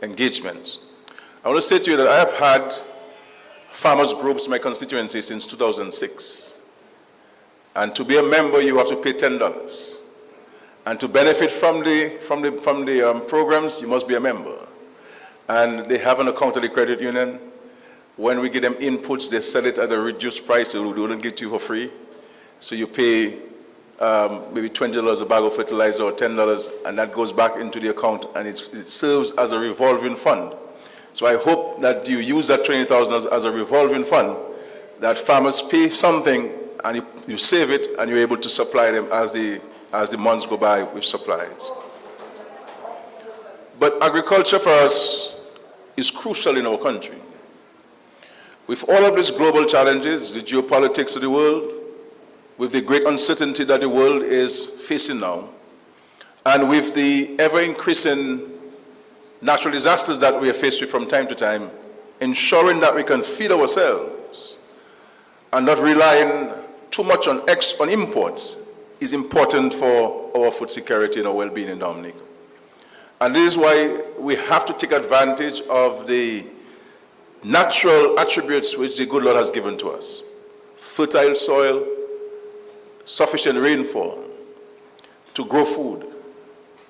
engagements. I want to say to you that I have had farmers groups in my constituency since 2006. And to be a member, you have to pay $10. And to benefit from the programs, you must be a member. And they have an account at the credit union. When we give them inputs, they sell it at a reduced price, so we wouldn't give it to you for free. So you pay maybe $20 a bag of fertilizer or $10, and that goes back into the account, and it serves as a revolving fund. So I hope that you use that $20,000 as a revolving fund, that farmers pay something, and you save it, and you're able to supply them as the months go by with supplies. But agriculture for us is crucial in our country. With all of these global challenges, the geopolitics of the world, with the great uncertainty that the world is facing now, and with the ever-increasing natural disasters that we are faced with from time to time, ensuring that we can feed ourselves and not relying too much on imports is important for our food security and our well-being in Dominica. And this is why we have to take advantage of the natural attributes which the good Lord has given to us. Fertile soil, sufficient rainfall to grow food,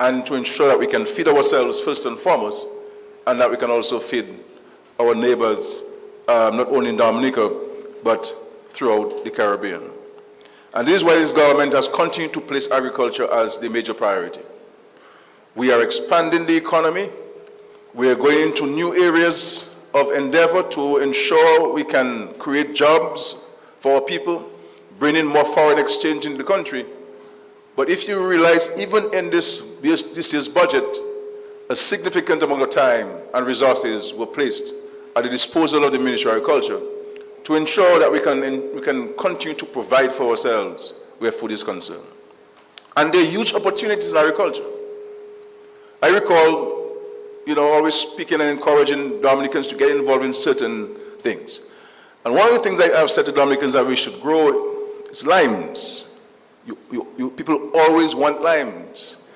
and to ensure that we can feed ourselves first and foremost, and that we can also feed our neighbors, not only in Dominica, but throughout the Caribbean. And this is why this government has continued to place agriculture as the major priority. We are expanding the economy. We are going into new areas of endeavor to ensure we can create jobs for our people, bring in more foreign exchange into the country. But if you realize, even in this year's budget, a significant amount of time and resources were placed at the disposal of the Ministry of Agriculture to ensure that we can continue to provide for ourselves where food is concerned. And there are huge opportunities in agriculture. I recall always speaking and encouraging Dominicans to get involved in certain things. And one of the things I've said to Dominicans that we should grow is limes. People always want limes.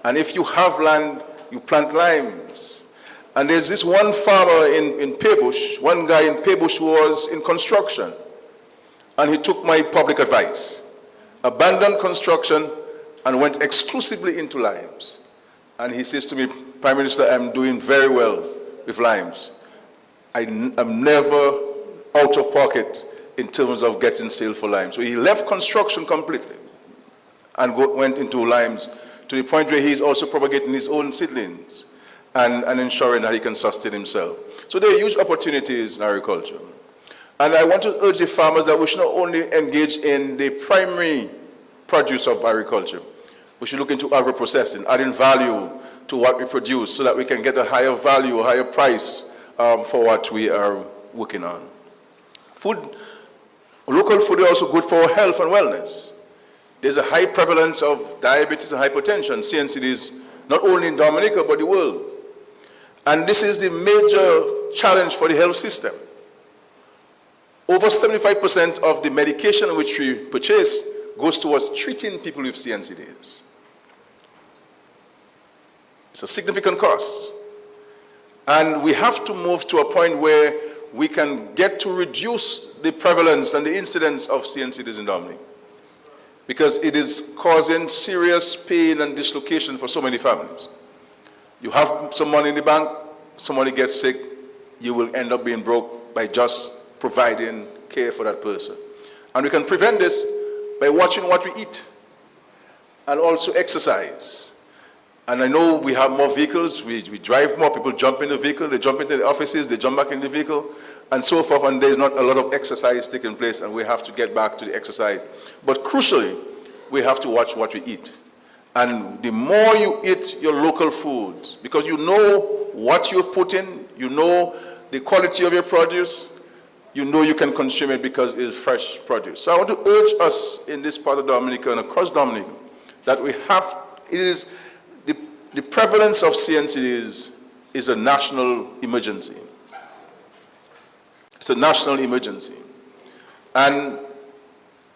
And if you have land, you plant limes. And there's this one farmer in Paybush, one guy in Paybush who was in construction. And he took my public advice, abandoned construction, and went exclusively into limes. And he says to me, Prime Minister, I'm doing very well with limes. I'm never out of pocket in terms of getting sale for limes. So he left construction completely and went into limes to the point where he's also propagating his own seedlings and ensuring that he can sustain himself. So there are huge opportunities in agriculture. And I want to urge the farmers that we should not only engage in the primary produce of agriculture, we should look into agro-processing, adding value to what we produce so that we can get a higher value, a higher price for what we are working on. Local food is also good for health and wellness. There's a high prevalence of diabetes and hypertension, CNCDs, not only in Dominica, but the world. And this is the major challenge for the health system. Over 75% of the medication which we purchase goes towards treating people with CNCDs. It's a significant cost. And we have to move to a point where we can get to reduce the prevalence and the incidence of CNCDs in Dominica, because it is causing serious pain and dislocation for so many families. You have some money in the bank, somebody gets sick, you will end up being broke by just providing care for that person. And we can prevent this by watching what we eat and also exercise. And I know we have more vehicles, we drive more, people jump in the vehicle, they jump into the offices, they jump back in the vehicle, and so forth, and there's not a lot of exercise taking place, and we have to get back to the exercise. But crucially, we have to watch what we eat. And the more you eat your local foods, because you know what you've put in, you know the quality of your produce, you know you can consume it because it is fresh produce. So I want to urge us in this part of Dominica and across Dominica that we have, it is, the prevalence of CNCDs is a national emergency. It's a national emergency. And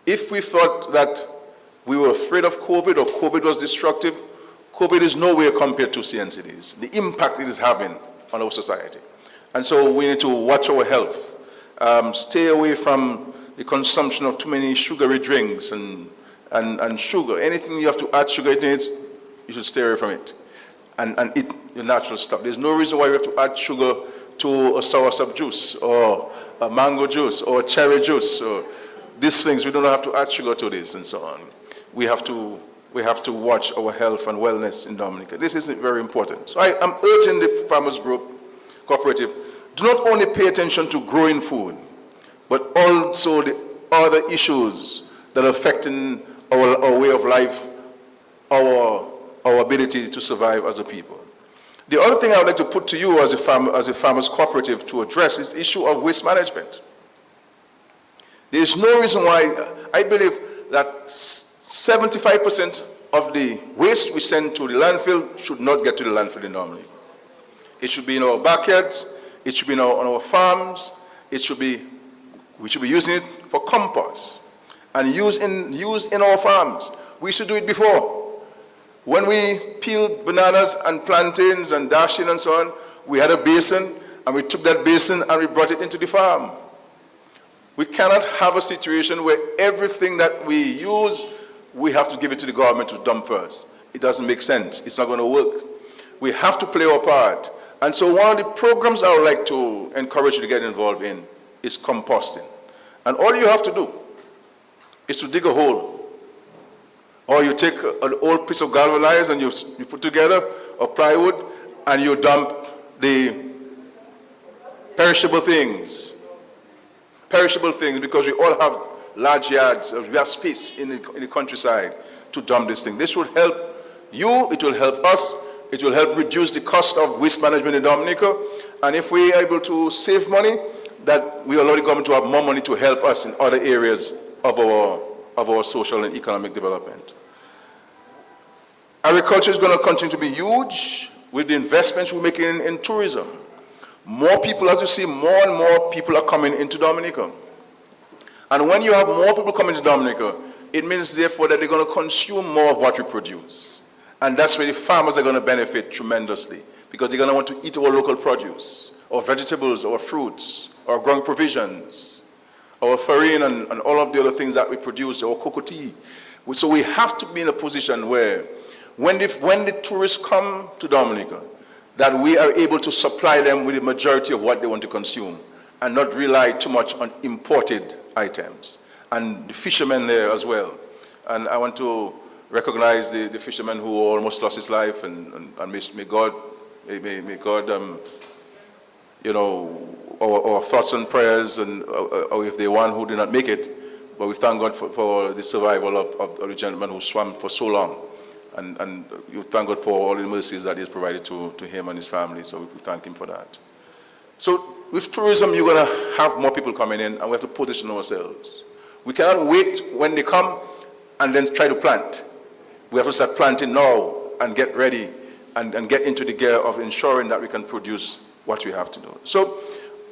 if we thought that we were afraid of COVID or COVID was destructive, COVID is nowhere compared to CNCDs, the impact it is having on our society. And so we need to watch our health, stay away from the consumption of too many sugary drinks and sugar. Anything you have to add sugar in it, you should stay away from it. And eat your natural stuff. There's no reason why we have to add sugar to a soursop juice or a mango juice or a cherry juice or these things. We don't have to add sugar to this and so on. We have to watch our health and wellness in Dominica. This is very important. So I am urging the farmers group, Cooperative, do not only pay attention to growing food, but also the other issues that are affecting our way of life, our ability to survive as a people. The other thing I would like to put to you as a farmers cooperative to address is the issue of waste management. There is no reason why I believe that 75% of the waste we send to the landfill should not get to the landfill normally. It should be in our backyards, it should be on our farms, we should be using it for compost and use in our farms. We should do it before. When we peeled bananas and plantains and dashing and so on, we had a basin, and we took that basin and we brought it into the farm. We cannot have a situation where everything that we use, we have to give it to the government to dump first. It doesn't make sense. It's not going to work. We have to play our part. And so one of the programs I would like to encourage you to get involved in is composting. And all you have to do is to dig a hole. Or you take an old piece of galvanized and you put together a plywood and you dump the perishable things. Perishable things, because we all have large yards, we have space in the countryside to dump this thing. This will help you, it will help us, it will help reduce the cost of waste management in Dominica. And if we are able to save money, that we allow the government to have more money to help us in other areas of our social and economic development. Agriculture is going to continue to be huge with the investments we're making in tourism. More people, as you see, more and more people are coming into Dominica. And when you have more people coming to Dominica, it means therefore that they're going to consume more of what we produce. And that's where the farmers are going to benefit tremendously, because they're going to want to eat our local produce, our vegetables, our fruits, our growing provisions, our farine and all of the other things that we produce, our cocoa tea. So we have to be in a position where when the tourists come to Dominica, that we are able to supply them with the majority of what they want to consume and not rely too much on imported items. And the fishermen there as well. And I want to recognize the fisherman who almost lost his life, and may God, our thoughts and prayers, and or if they one who did not make it, but we thank God for the survival of the gentleman who swam for so long. And you thank God for all the mercies that He has provided to him and his family, so we thank Him for that. So with tourism, you're going to have more people coming in, and we have to position ourselves. We cannot wait when they come and then try to plant. We have to start planting now and get ready and get into the gear of ensuring that we can produce what we have to do. So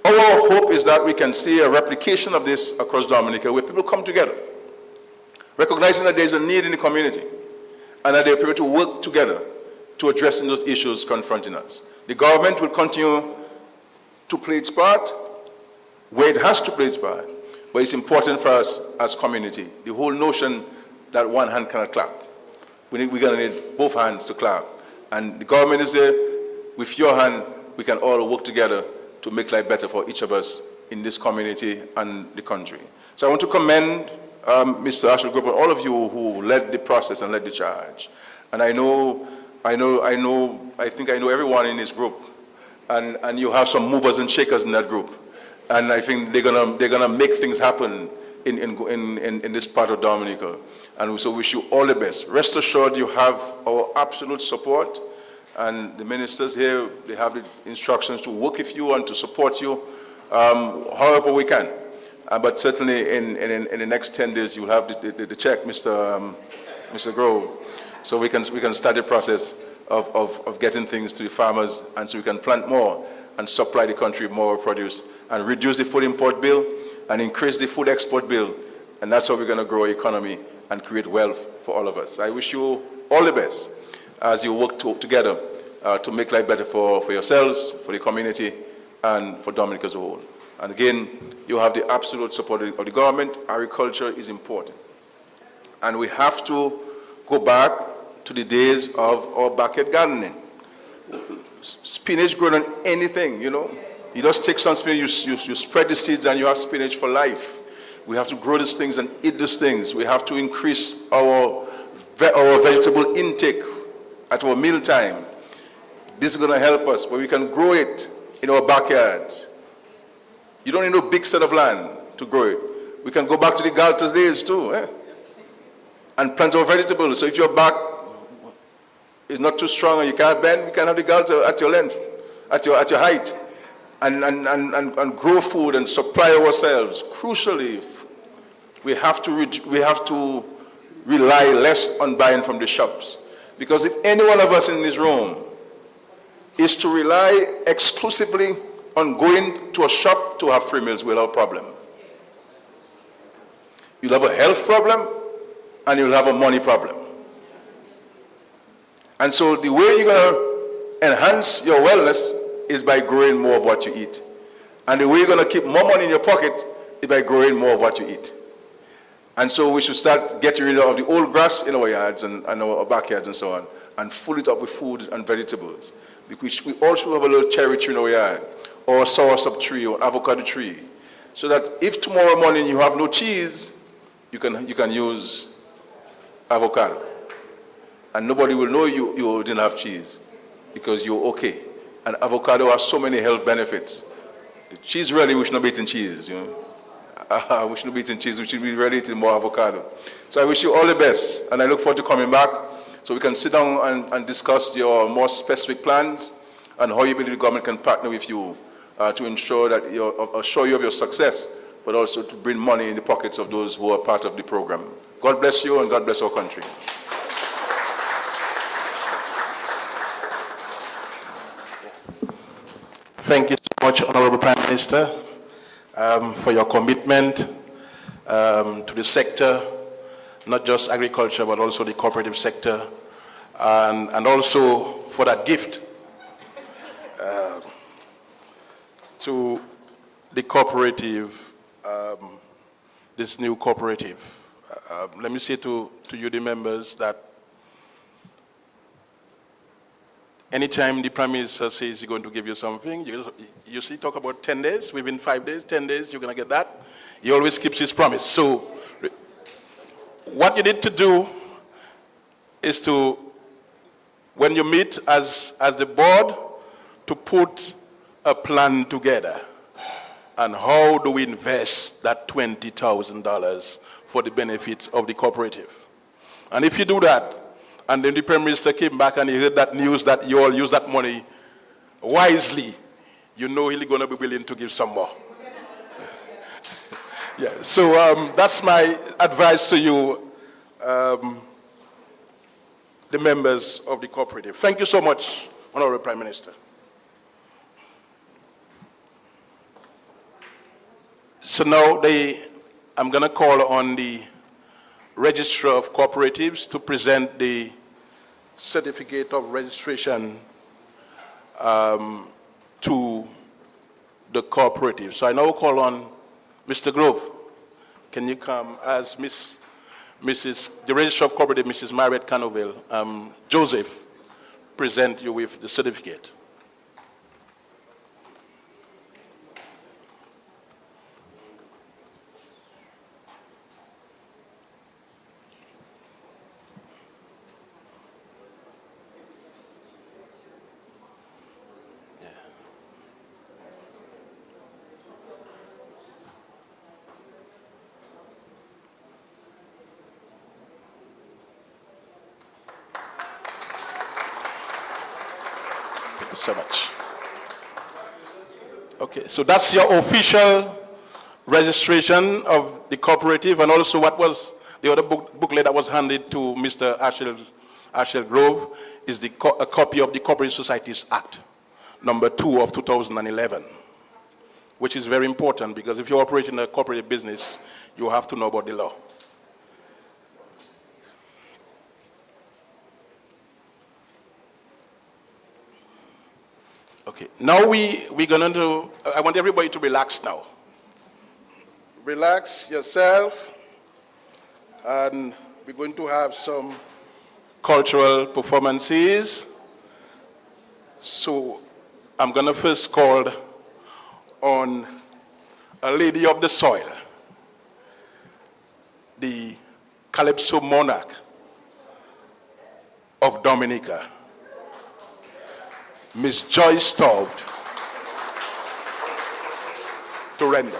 our hope is that we can see a replication of this across Dominica, where people come together, recognizing that there's a need in the community and that they're able to work together to addressing those issues confronting us. The government will continue to play its part where it has to play its part, but it's important for us as community. The whole notion that one hand cannot clap. We're going to need both hands to clap. And the government is there. With your hand, we can all work together to make life better for each of us in this community and the country. So I want to commend Mr. Ashel Grove and all of you who led the process and led the charge. And I think I know everyone in this group. And you have some movers and shakers in that group. And I think they're gonna make things happen in this part of Dominica. And so wish you all the best. Rest assured you have our absolute support. And the ministers here, they have the instructions to work with you and to support you however we can. But certainly in the next 10 days, you'll have the check, Mr. Grove. So we can start the process of getting things to the farmers, and so we can plant more and supply the country with more produce and reduce the food import bill and increase the food export bill. And that's how we're going to grow our economy and create wealth for all of us. I wish you all the best as you work together to make life better for yourselves, for the community, and for Dominica as a whole. And again, you have the absolute support of the government. Agriculture is important. And we have to go back to the days of our backyard gardening. Spinach grown on anything, you know. You just take some spinach, you spread the seeds, and you have spinach for life. We have to grow these things and eat these things. We have to increase our vegetable intake at our meal time. This is going to help us, but we can grow it in our backyards. You don't need no big set of land to grow it. We can go back to the Galta's days too, and plant our vegetables. So if your back is not too strong and you can't bend, we can have the Galta at your length, at your height, and grow food and supply ourselves. Crucially, we have to rely less on buying from the shops, because if any one of us in this room is to rely exclusively on going to a shop to have free meals, we'll have a problem. You'll have a health problem and you'll have a money problem. And so the way you're going to enhance your wellness is by growing more of what you eat. And the way you're going to keep more money in your pocket is by growing more of what you eat. And so we should start getting rid of the old grass in our yards and our backyards and so on, and fill it up with food and vegetables. Because we all should have a little cherry tree in our yard, or a soursop tree, or avocado tree, so that if tomorrow morning you have no cheese, you can use avocado. And nobody will know you didn't have cheese, because you're okay. And avocado has so many health benefits. Cheese, really, we should not be eating cheese, you know. We shouldn't be eating cheese, we should be really eating more avocado. So I wish you all the best, and I look forward to coming back so we can sit down and discuss your more specific plans and how you believe the government can partner with you to ensure that assure you of your success, but also to bring money in the pockets of those who are part of the program. God bless you, and God bless our country. Thank you so much, Honorable Prime Minister, for your commitment to the sector, not just agriculture, but also the cooperative sector, and also for that gift to the cooperative, this new cooperative. Let me say to you, the members, that anytime the Prime Minister says he's going to give you something, you see, talk about 10 days, within 5 days, 10 days, you're going to get that. He always keeps his promise. So what you need to do is to, when you meet as the board, to put a plan together. And how do we invest that $20,000 for the benefits of the cooperative? And if you do that, and then the Prime Minister came back and he heard that news that you all use that money wisely, you know he's going to be willing to give some more. Yeah. So that's my advice to you, the members of the cooperative. Thank you so much, Honorable Prime Minister. So now I'm going to call on the Registrar of Cooperatives to present the certificate of registration to the cooperative. So I now call on Mr. Grove. Can you come as the Registrar of Cooperative, Mrs. Margaret Canoville, Joseph, present you with the certificate. Thank you so much. Okay, so that's your official registration of the cooperative, and also what was the other booklet that was handed to Mr. Ashel Grove is a copy of the Cooperative Societies Act, number 2 of 2011, which is very important because if you're operating a cooperative business, you have to know about the law. Okay, now we're going to, I want everybody to relax now. Relax yourself, and we're going to have some cultural performances. So I'm going to first call on a lady of the soil, the Calypso monarch of Dominica, Miss Joyce Stout, to render.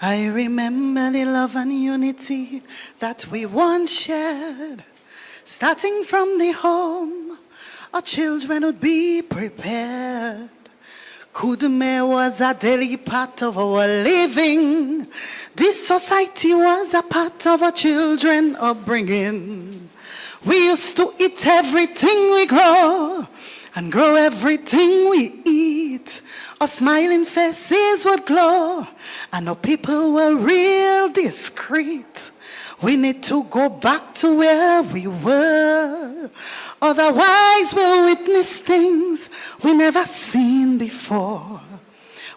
I remember the love and unity that we once shared, starting from the home, our children would be prepared. Kudume was a daily part of our living. This society was a part of our children's upbringing. We used to eat everything we grow and grow everything we eat. Our smiling faces would glow and our people were real discreet. We need to go back to where we were. Otherwise, we'll witness things we never seen before.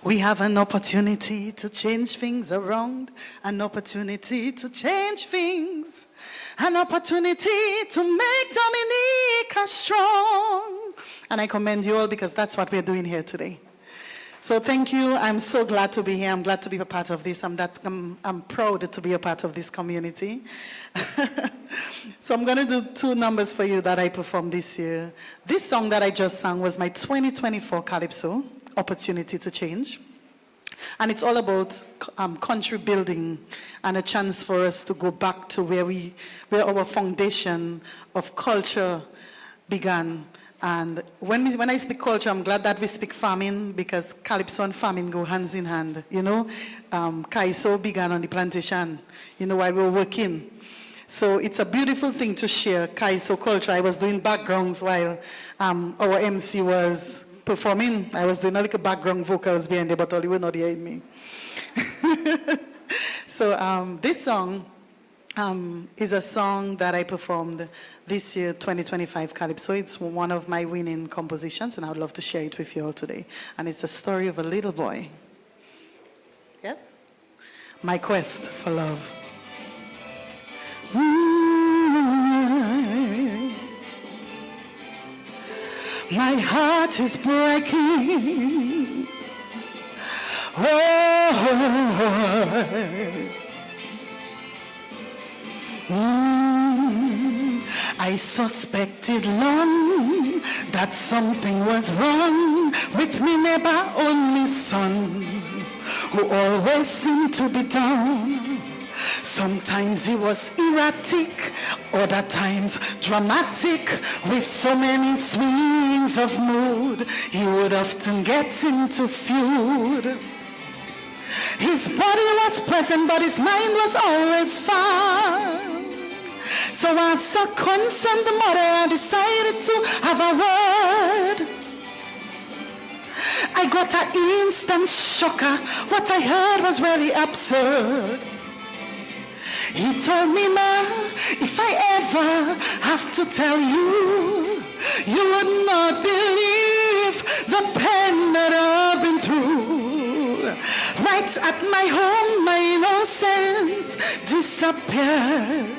We have an opportunity to change things around, an opportunity to change things, an opportunity to make Dominica strong. And I commend you all because that's what we're doing here today. So thank you. I'm so glad to be here. I'm glad to be a part of this. I'm proud to be a part of this community. So I'm going to do 2 numbers for you that I performed this year. This song that I just sang was my 2024 Calypso, Opportunity to Change. And it's all about country building and a chance for us to go back to where our foundation of culture began. And when I speak culture, I'm glad that we speak farming because Calypso and farming go hands in hand. You know, Kaiso began on the plantation, while we were working. So it's a beautiful thing to share Kaiso culture. I was doing backgrounds while our MC was performing. I was doing a little background vocals behind there, but all you were not hearing me. So this song is a song that I performed this year, 2025 Calypso. It's one of my winning compositions, and I would love to share it with you all today. And it's a story of a little boy. Yes? My quest for love. My heart is breaking. I suspected long that something was wrong with me neighbor only son, who always seemed to be down Sometimes he was erratic, other times dramatic, with so many swings of mood. He would often get into feud. His body was present, but his mind was always far. So as a concerned mother, I decided to have a word. I got an instant shocker. What I heard was really absurd. He told me, Ma, if I ever have to tell you, you would not believe the pain that I've been through. Right at my home, my innocence disappeared.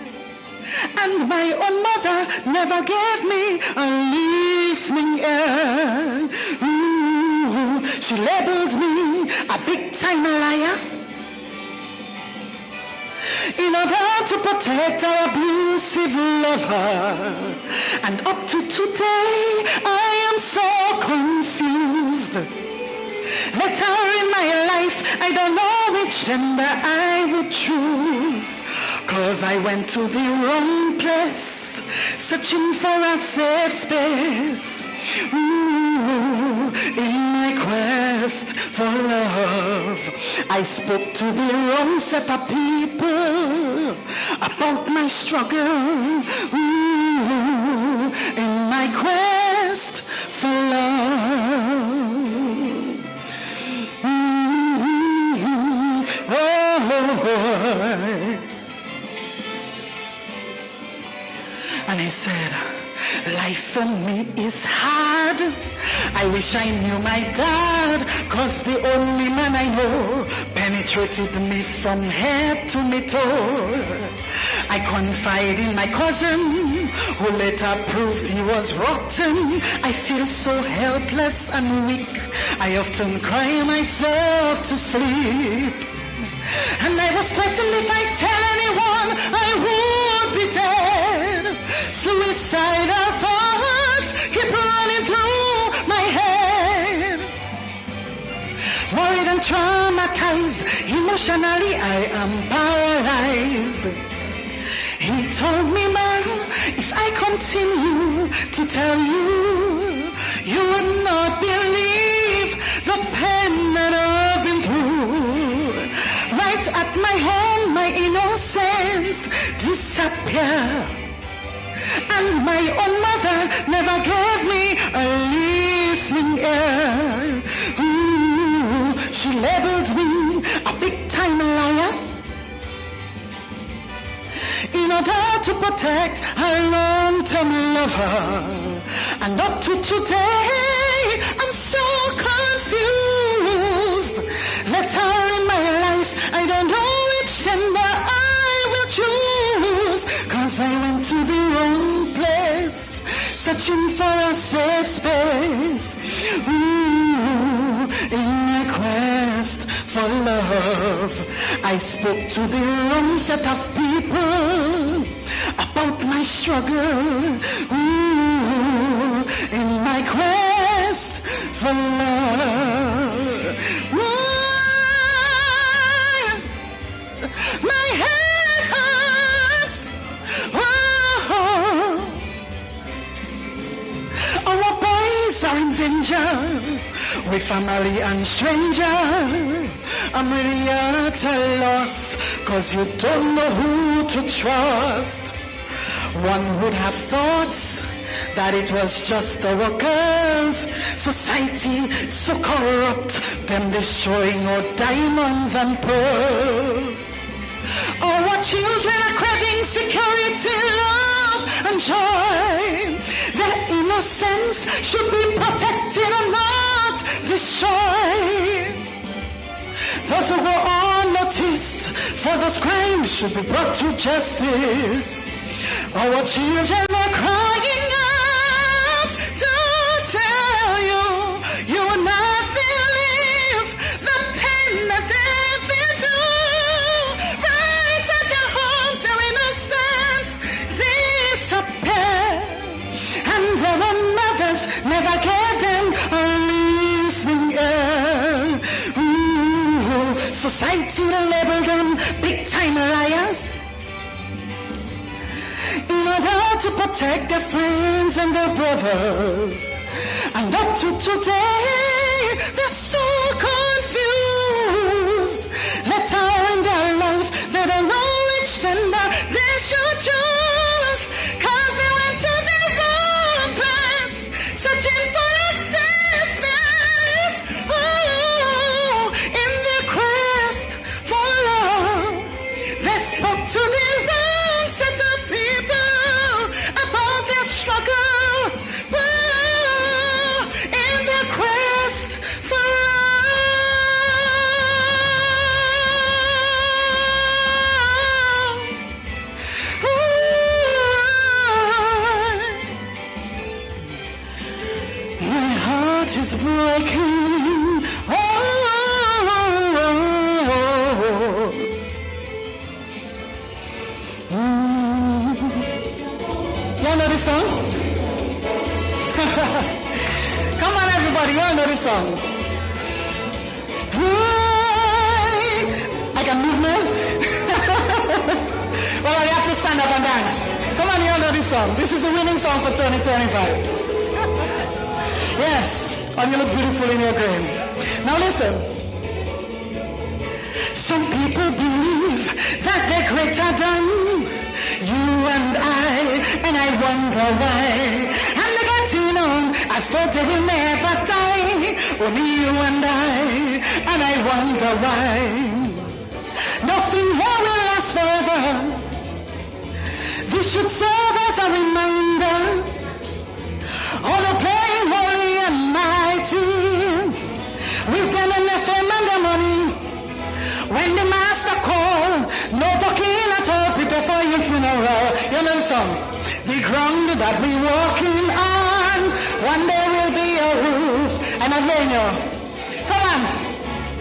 And my own mother never gave me a listening ear. Ooh, she labeled me a big-time liar. In order to protect our abusive lover. And up to today, I am so confused. Later in my life, I don't know which gender I would choose. 'Cause I went to the wrong place, searching for a safe space. Ooh, in my quest for love, I spoke to the wrong set of people about my struggle. Ooh, in my quest for love. And he said, life for me is hard. I wish I knew my dad, 'cause the only man I know penetrated me from head to my toe. I confide in my cousin, who later proved he was rotten. I feel so helpless and weak. I often cry myself to sleep. And I was threatened if I tell anyone I would be dead. Suicidal thoughts keep running through my head. Worried and traumatized, emotionally I am paralyzed. He told me, Ma, if I continue to tell you, you would not believe the pain that I've been through. Right at my home, my innocence disappeared. And my own mother never gave me a listening ear. Ooh, she labeled me a big-time liar. In order to protect her long-term lover. And up to today, I'm so confused. Later in my life, I don't know which gender I will choose. 'Cause I went to the wrong place, searching for a safe space. Ooh, in my quest for love, I spoke to the wrong set of people about my struggle. Ooh, in my quest for love. My head hurts. Oh, our boys are in danger, with family and stranger. I'm really at a loss, 'cause you don't know who to trust. One would have thought that it was just the workers. Society so corrupt, them destroying our diamonds and pearls. Our children are craving security, love, and joy. Their innocence should be protected and not destroyed. Those who go unnoticed for those crimes should be brought to justice. Our children are crying out to tell you, you will not believe the pain that they've been through. Right at their homes, their innocence disappeared. And their own mothers never gave them a listening ear. Ooh, society people label them big-time liars in order to protect their friends and their brothers. And up to today, they're so confused. Later in their life, they don't know which gender they should choose, 'cause they went to the wrong place, searching for a safe space. Oh, in their quest for love, they spoke to the wrong set of people about their struggle. Oh, in their quest for love. My heart is breaking. Oh, y'all know this song? Come on, everybody, y'all know this song. I can move now. Well, you have to stand up and dance. Come on, y'all know this song. This is the winning song for 2025. Yes, and you look beautiful in your grave. Now listen. Some people believe that they're greater than you and I wonder why. And they getting on as though they will never die. Only you and I wonder why. Nothing here will last forever. This should serve as a reminder. All the pain, holy and mighty. We've done enough fame and the money. When the master call, no talking at all, prepare for your funeral. You know the song. The ground that we're walking on, one day will be a roof. And again, you. Come on.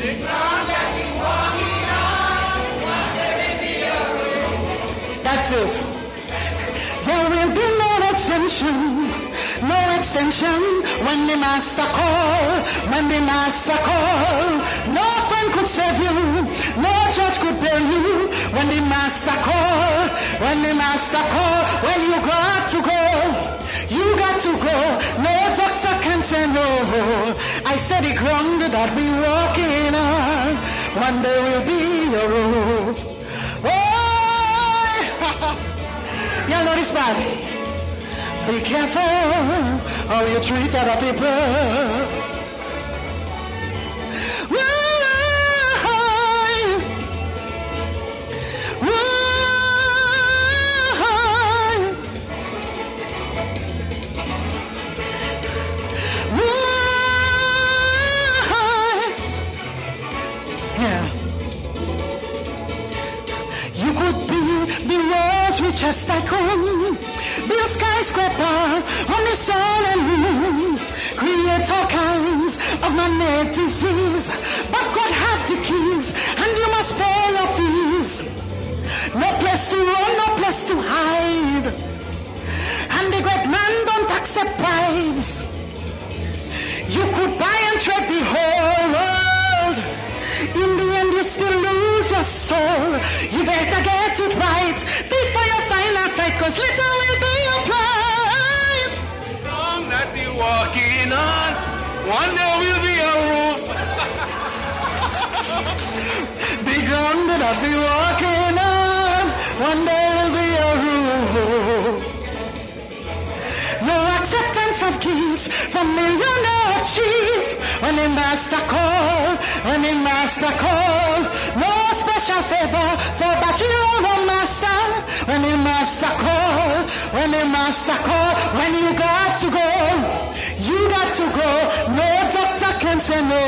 The ground that we're walking on, one day will be a roof. That's it. There will be no exemption. No extension when the master call, when the master call. No friend could save you, no judge could bail you. When the master call, when the master call, when you got to go, you got to go. No doctor can say no. I said the ground that we walking on, one day will be a roof. Oh, y'all know this man. Be careful how you treat other people. Yeah. You could be the world's richest tycoon. Be a skyscraper on the sun and moon. Create all kinds of man-made disease. But God has the keys, and you must pay your fees. No place to run, no place to hide. And the great man don't accept bribes. You could buy and trade the whole world. In the end, you still lose your soul. You better get it right before you final fight, 'cause little will be your plight. The ground that you walking on, one day will be a roof. The ground that I'll be walking on, one day will be a roof. No acceptance of gifts from millionaire chief. When the master call, when the master call. No special favor for bachelor master. When the master call, when the master call. When you got to go, you got to go. No doctor can say no.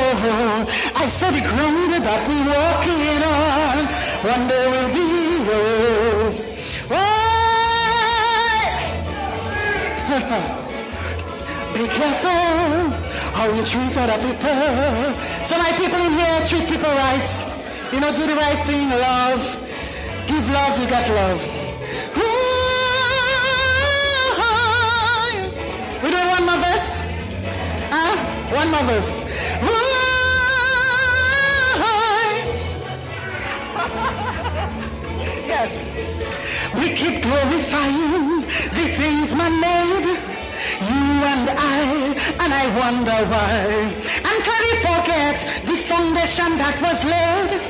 I said the ground that we walking on, one day will be a roof. Be careful how you treat other people. So my people in here, treat people right. You know, do the right thing, love. Give love, you get love. We do one more verse? Huh? One more verse. Yes. We keep glorifying the things man made, you and I wonder why. And can we forget the foundation that was laid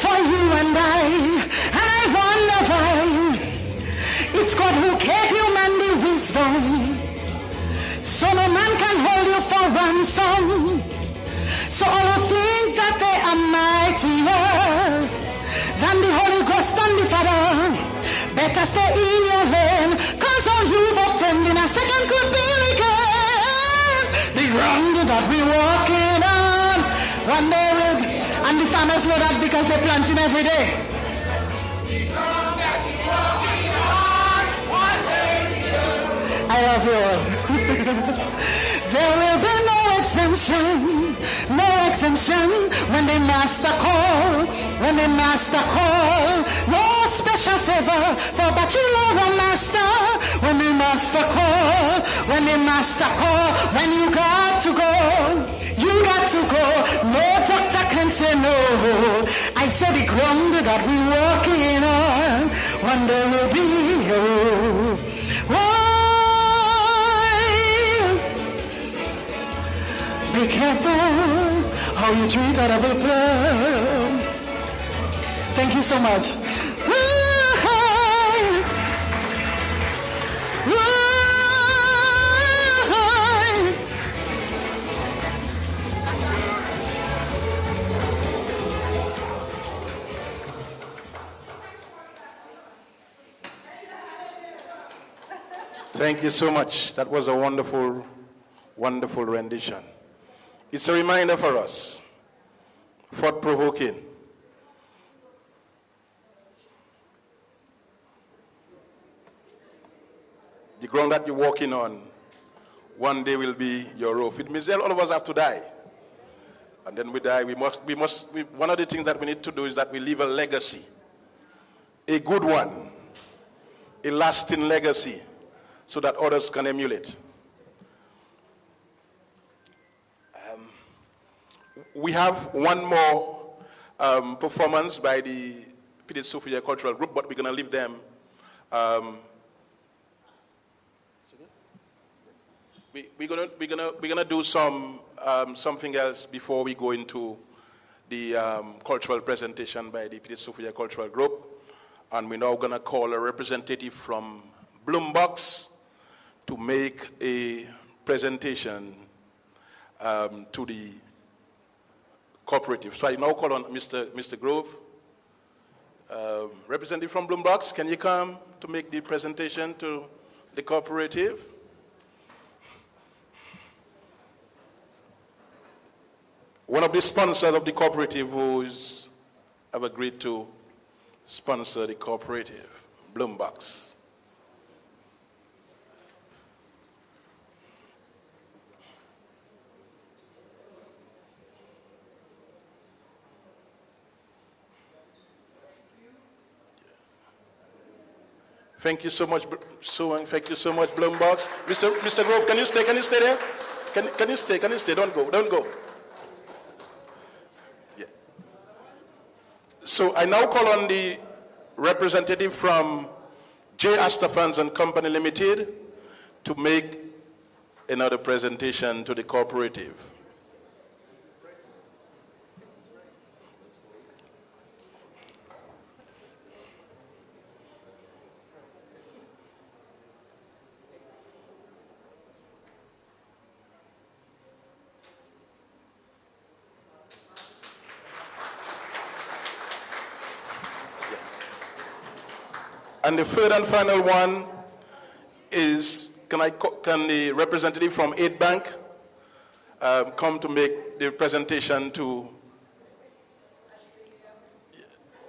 for you and I wonder why. It's God who gave you man the wisdom, so no man can hold you for ransom. So all who think that they are mightier than the Holy Ghost and the Father, better stay in your lane, cause all you've obtained in a second could be regained. The ground that we're walking on, one day will be, and the farmers know that because they plant him every day. The ground that you're walking on, one day will be. I love you all. There will be no exemption when the master call, no special favor for bachelor or master, when the master call, when you got to go, no doctor can say no. I said the ground that we walking on, one day will be your. Be careful how you treat other people. Thank you so much. Thank you so much. That was a wonderful, wonderful rendition. It's a reminder for us, thought-provoking. The ground that you're walking on, one day will be your roof. It means that all of us have to die. And then we die, one of the things that we need to do is that we leave a legacy. A good one. A lasting legacy, so that others can emulate. We have one more performance by the Pidis Sophia Cultural Group, but we're going to leave them. We're gonna do something else before we go into the cultural presentation by the Pidis Sophia Cultural Group, and we're now going to call a representative from Bloombox to make a presentation to the Cooperative. So I now call on Mr. Grove. Representative from Bloombox, can you come to make the presentation to the Cooperative? One of the sponsors of the Cooperative who have agreed to sponsor the Cooperative, Bloombox. Thank you so much, thank you so much, Bloombox. Mr. Grove, can you stay there? Can you stay, don't go. Yeah. So I now call on the representative from J. Astor Funds and Company Limited to make another presentation to the Cooperative. And the third and final one is, can the representative from 8 Bank come to make the presentation to,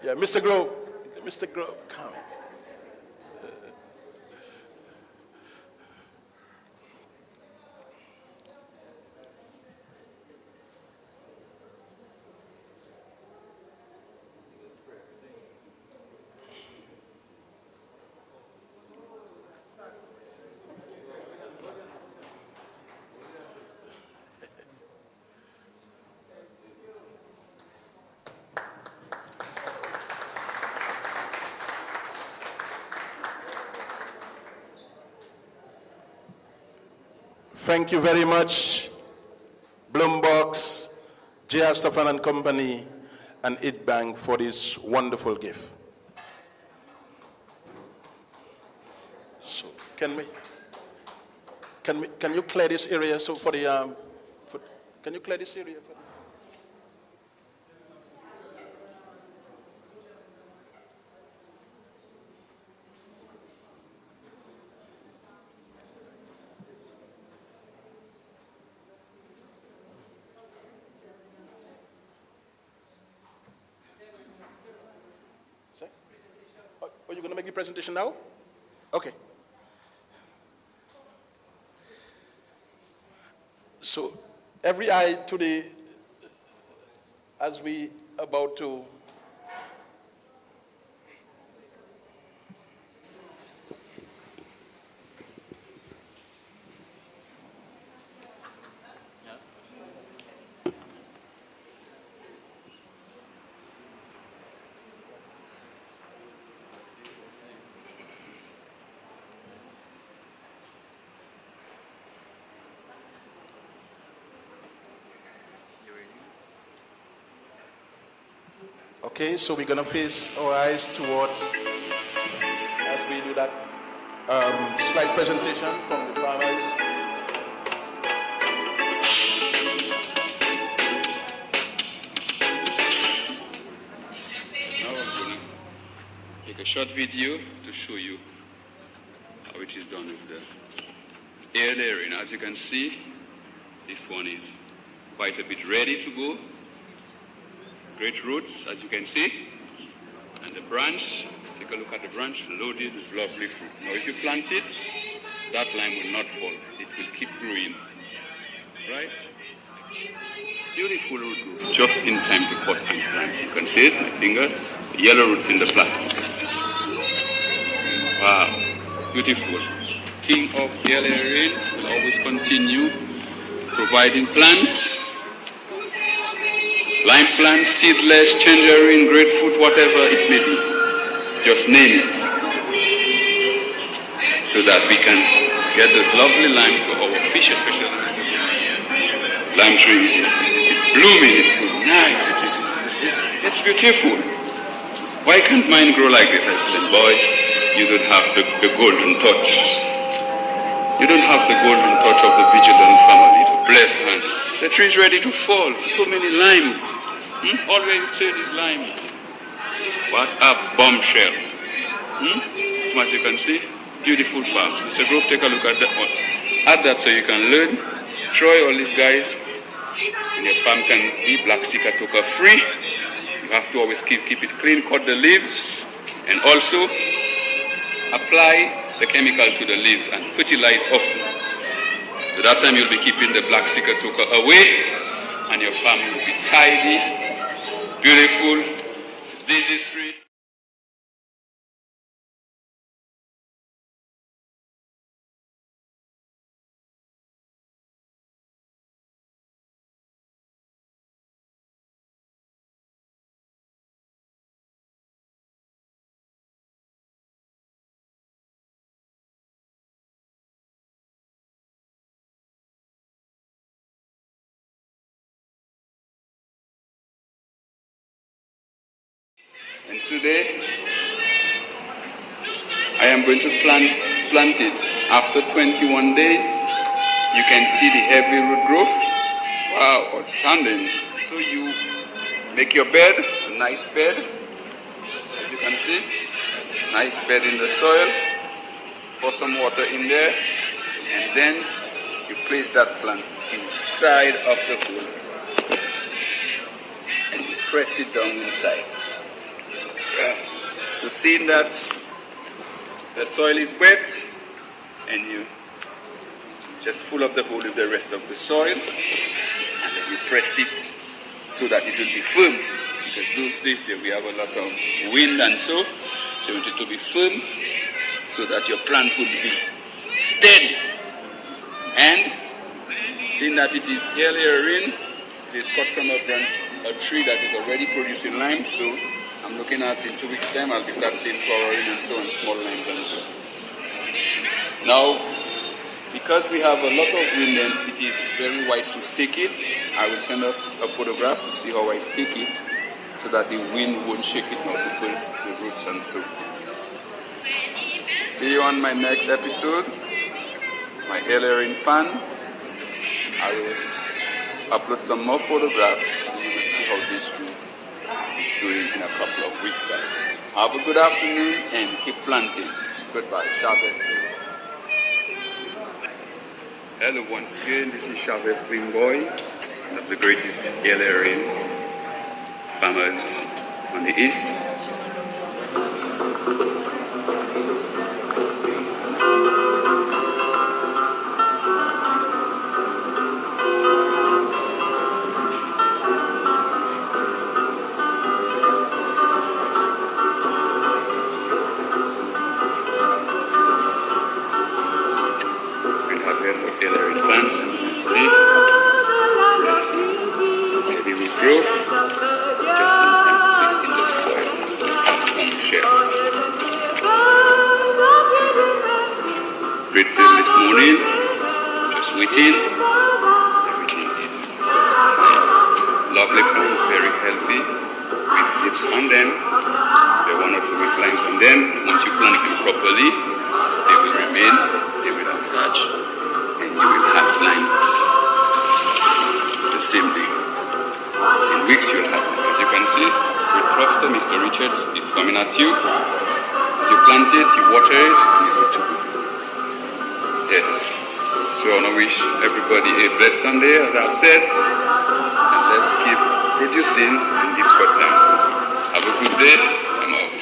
Mr. Grove, come. Thank you very much, Bloombox, J.R. Stefan and Company, and It Bank for this wonderful gift. So, can you clear this area? So can you clear this area? Are you going to make the presentation now? Okay. So every eye today, as we about to Okay, so we're going to face our eyes towards, as we do that, slide presentation from the farmers. Now I'm going to take a short video to show you how it is done with the air layering. As you can see, this one is quite a bit ready to go. Great roots, as you can see, and the branch, take a look at the branch, loaded with lovely fruits. Now if you plant it, that lime will not fall. It will keep growing, right? Beautiful root growth, just in time to cut and plant. You can see it, my finger, the yellow roots in the plastic. Wow, beautiful. King of the early rain will always continue providing plants. Lime plants, seedless, tangerine, grapefruit, whatever it may be. Just name it. So that we can get those lovely limes for our fish, especially. Lime trees is blooming, it's so nice, it's beautiful. Why can't mine grow like this? I said, boy, you don't have the golden touch. You don't have the golden touch of the vigilant family to bless hands. The tree is ready to fall. So many limes. Already turn is lime. What a bombshell. As you can see, beautiful farm. Mr. Grove, take a look at that one. Add that so you can learn. Try all these guys. And your farm can be black sticker toka free. You have to always keep it clean, cut the leaves, and also apply the chemical to the leaves and fertilize often. So that time you'll be keeping the black sticker toka away, and your farm will be tidy, beautiful, disease-free. And today, I am going to plant it. After 21 days, you can see the heavy root growth. Wow, outstanding. So you make your bed, a nice bed, as you can see. Nice bed in the soil. Pour some water in there. And then you place that plant inside of the hole. And you press it down inside. So seeing that the soil is wet, and you just fill up the hole with the rest of the soil, and then you press it so that it will be firm. Because those days there we have a lot of wind and so you want it to be firm so that your plant will be steady. And seeing that it is earlier in, it is cut from a tree that is already producing lime, so I'm looking at in 2 weeks' time, I'll be start seeing flowering and so on, small limes and so. Now, Because we have a lot of women, it is very wise to stake it. I will send up a photograph to see how I stake it so that the wind won't shake it, not to pull the roots and through. See you on my next episode. My Ellering fans, I will upload some more photographs so you will see how this tree is doing in a couple of weeks' time. Have a good afternoon and keep planting. Goodbye. Chavez. Hello once again, this is Chavez Spring Boy, one of the greatest Ellering farmers on the east. And harvest of Ellering plants, as you can see. Yes, maybe we grow just in time to place in the soil and form shell. Great sale this morning, just waiting. Everything is lovely plants, very healthy, with leaves on them. There are one or two weak lines on them. Once you plant them properly, they will remain, they will attach, and you will have lines the same day. In weeks you'll have them. As you can see, with cluster, Mr. Richard is coming at you. As you plant it, you water it, and you're good to go. Yes. So I want to wish everybody a blessed Sunday, as I've said, and let's keep producing and give God thanks. Have a good day. I'm out.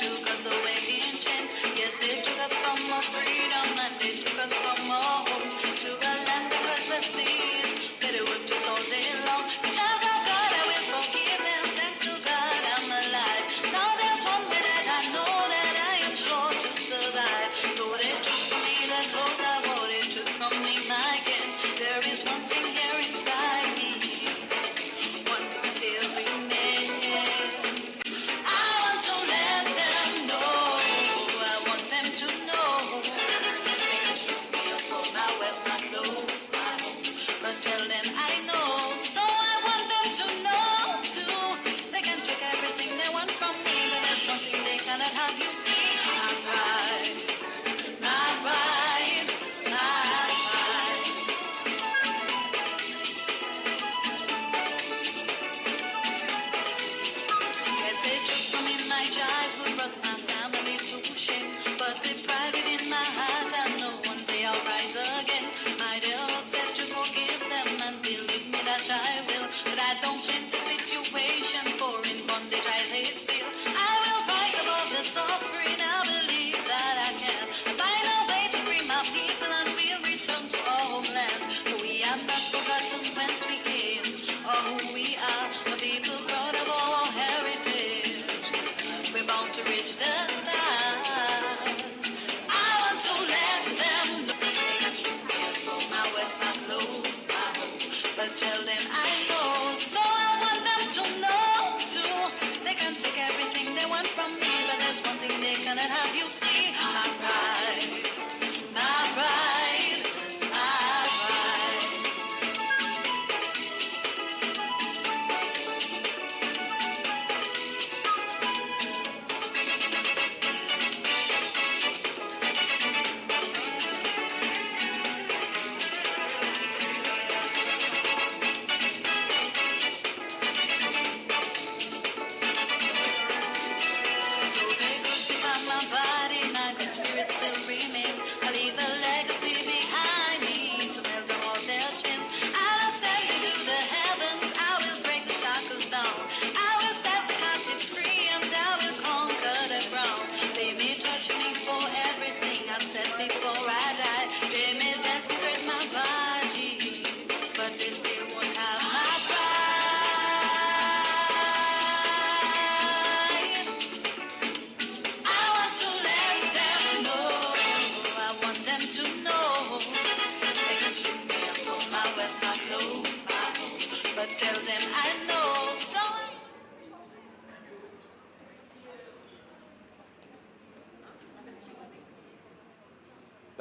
Because of where we intend, yes, they took us from our freedom and they took us from our homes to a land because the sea is. Better work to solve their long. Because of God, I will forgive them. Thanks to God, I'm alive. Now there's one way that I know that I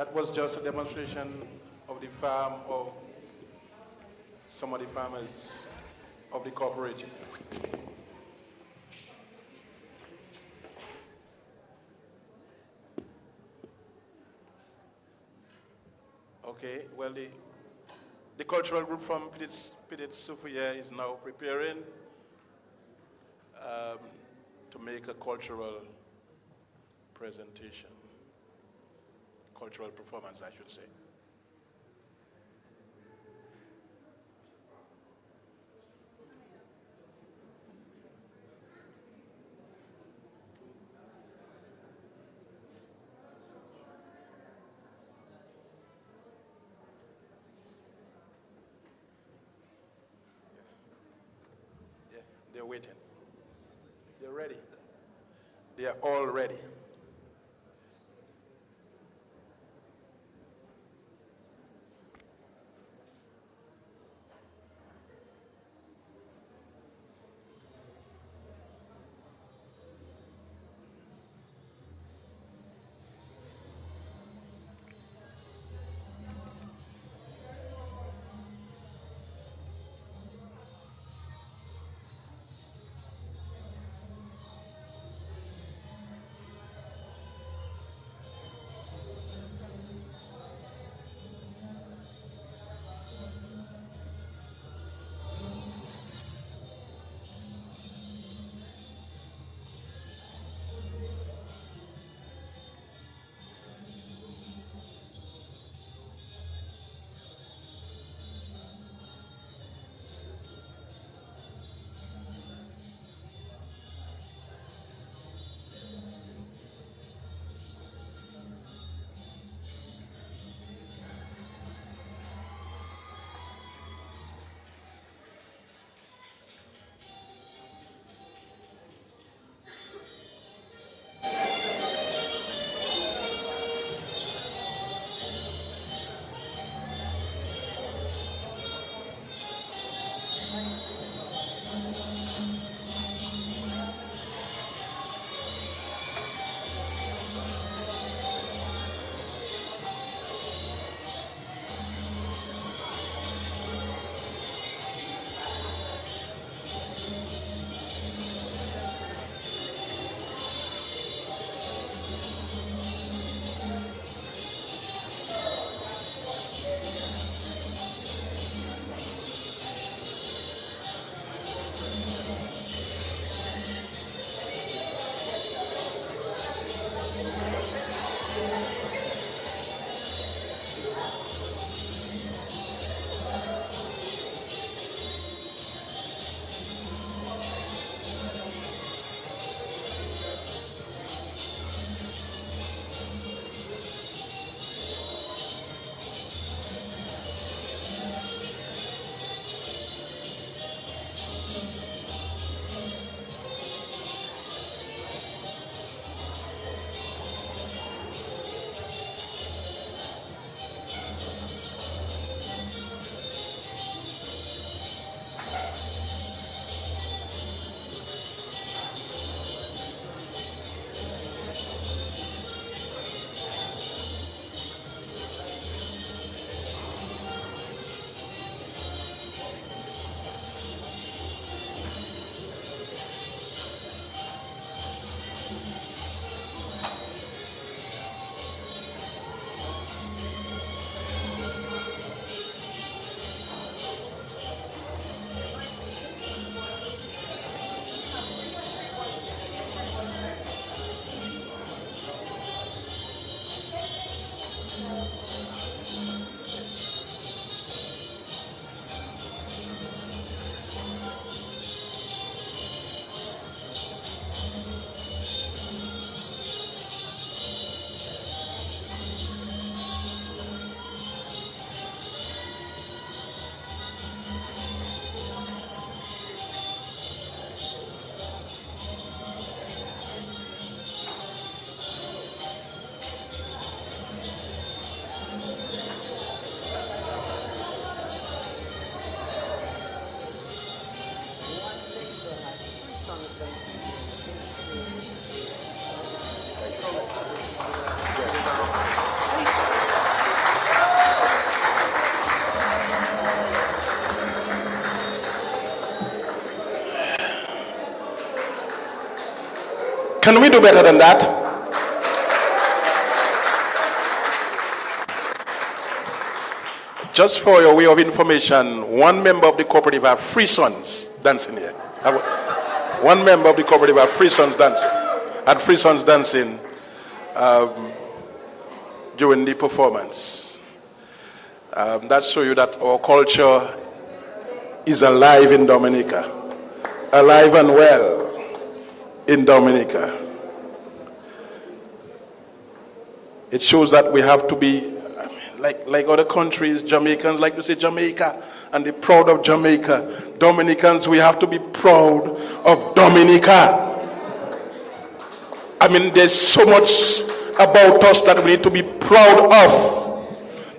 That was just a demonstration of the farm of some of the farmers of the cooperative. Okay, well, the cultural group from Petit Soufriere is now preparing to make a cultural presentation, cultural performance, I should say. Yeah, they're waiting. They're ready. They are all ready. Can we do better than that? Just for your way of information, one member of the cooperative have 3 sons dancing here. One member of the cooperative have 3 sons dancing. Had 3 sons dancing during the performance. That shows you that our culture is alive in Dominica. Alive and well in Dominica. It shows that we have to be, like other countries, Jamaicans like to say Jamaica, and they're proud of Jamaica. Dominicans, we have to be proud of Dominica. I mean, there's so much about us that we need to be proud of.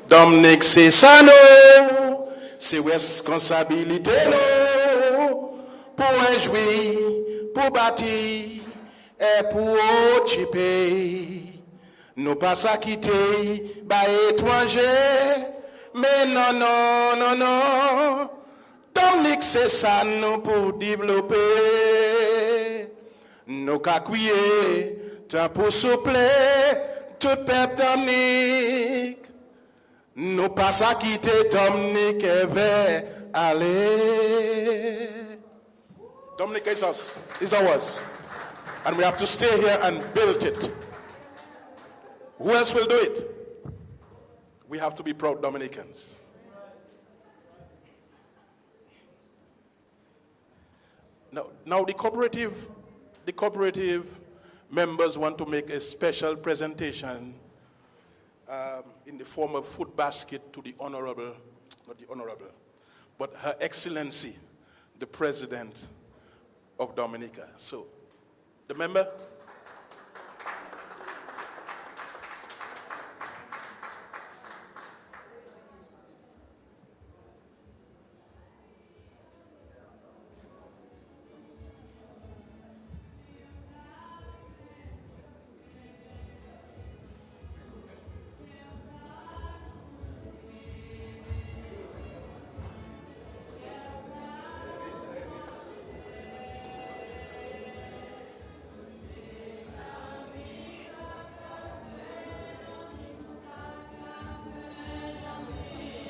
Dominic c'est ça non, c'est responsabilité non, pour un jouir, pour bâtir et pour occuper. Nous pas s'acquitter, bah étranger, mais non, non, non, non. Dominique, c'est ça nous pour développer. Nous qu'à crier, tant pour souffler, tout peuple Dominique. Nous pas s'acquitter, Dominique vers aller. Dominique is us, is ours. And we have to stay here and build it. Who else will do it? We have to be proud Dominicans. Now the cooperative members want to make a special presentation in the form of food basket to the Honorable, not the Honorable, but Her Excellency, the President of Dominica. So, the member.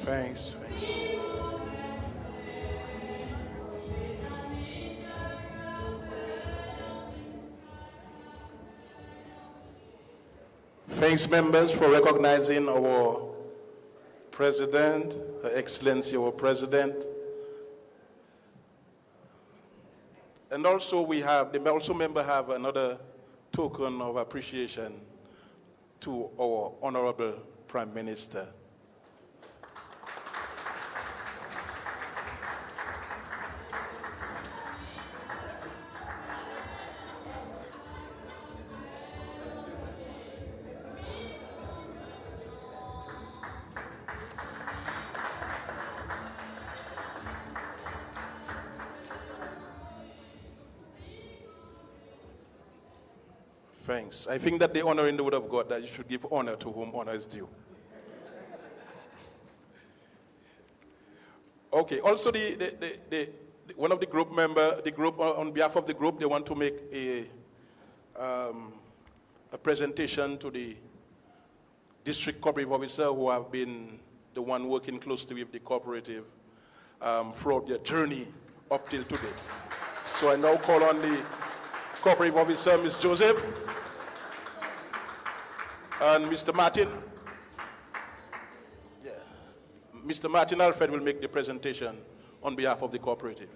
Thanks. Thanks, members, for recognizing our President, Her Excellency, our President. And also the member have another token of appreciation to our Honorable Prime Minister. Thanks. I think that the honor in the word of God, that you should give honor to whom honor is due. Okay. Also, one of the group member, the group on behalf of the group, they want to make a presentation to the district cooperative officer who have been the one working closely with the cooperative throughout their journey up till today. So I now call on the cooperative officer, Ms. Joseph, and Mr. Martin. Yeah. Mr. Martin Alfred will make the presentation on behalf of the cooperative.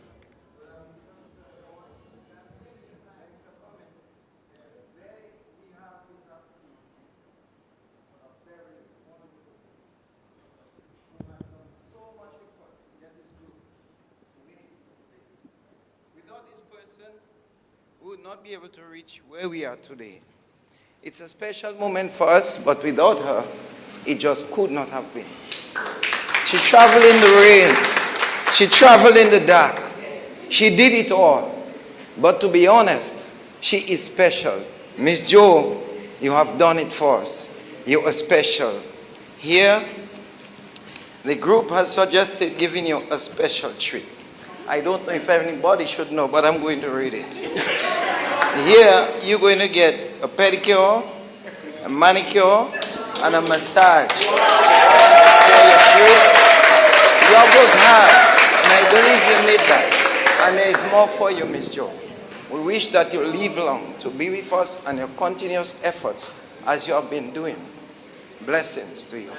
Without this person, we would not be able to reach where we are today. It's a special moment for us, but without her, it just could not have been. She traveled in the rain. She traveled in the dark. She did it all. But to be honest, she is special. Miss Jo, you have done it for us. You are special. Here, the group has suggested giving you a special treat. I don't know if anybody should know, but I'm going to read it. Here, you're going to get a pedicure, a manicure, and a massage. You have worked hard, and I believe you need that. And there is more for you, Miss Jo. We wish that you live long to be with us and your continuous efforts as you have been doing. Blessings to you.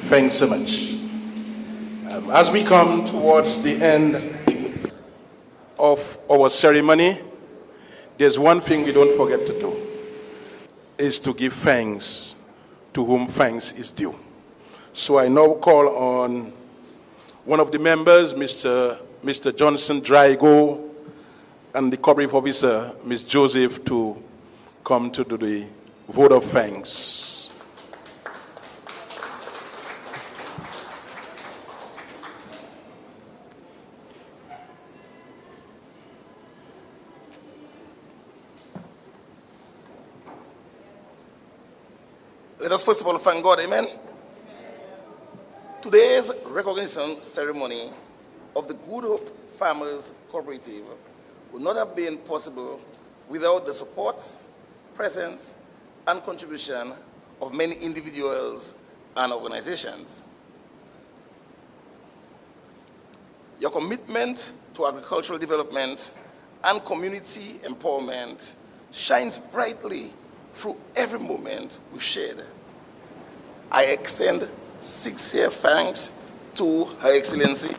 Thanks so much. As we come towards the end of our ceremony, there's one thing we don't forget to do, is to give thanks to whom thanks is due. So I now call on one of the members, Mr. Johnson Drygo, and the cooperative officer, Ms. Joseph, to come to do the vote of thanks. Let us first of all thank God, amen. Today's recognition ceremony of the Good Hope Farmers Cooperative would not have been possible without the support, presence, and contribution of many individuals and organizations. Your commitment to agricultural development and community empowerment shines brightly through every moment we've shared. I extend sincere thanks to Her Excellency,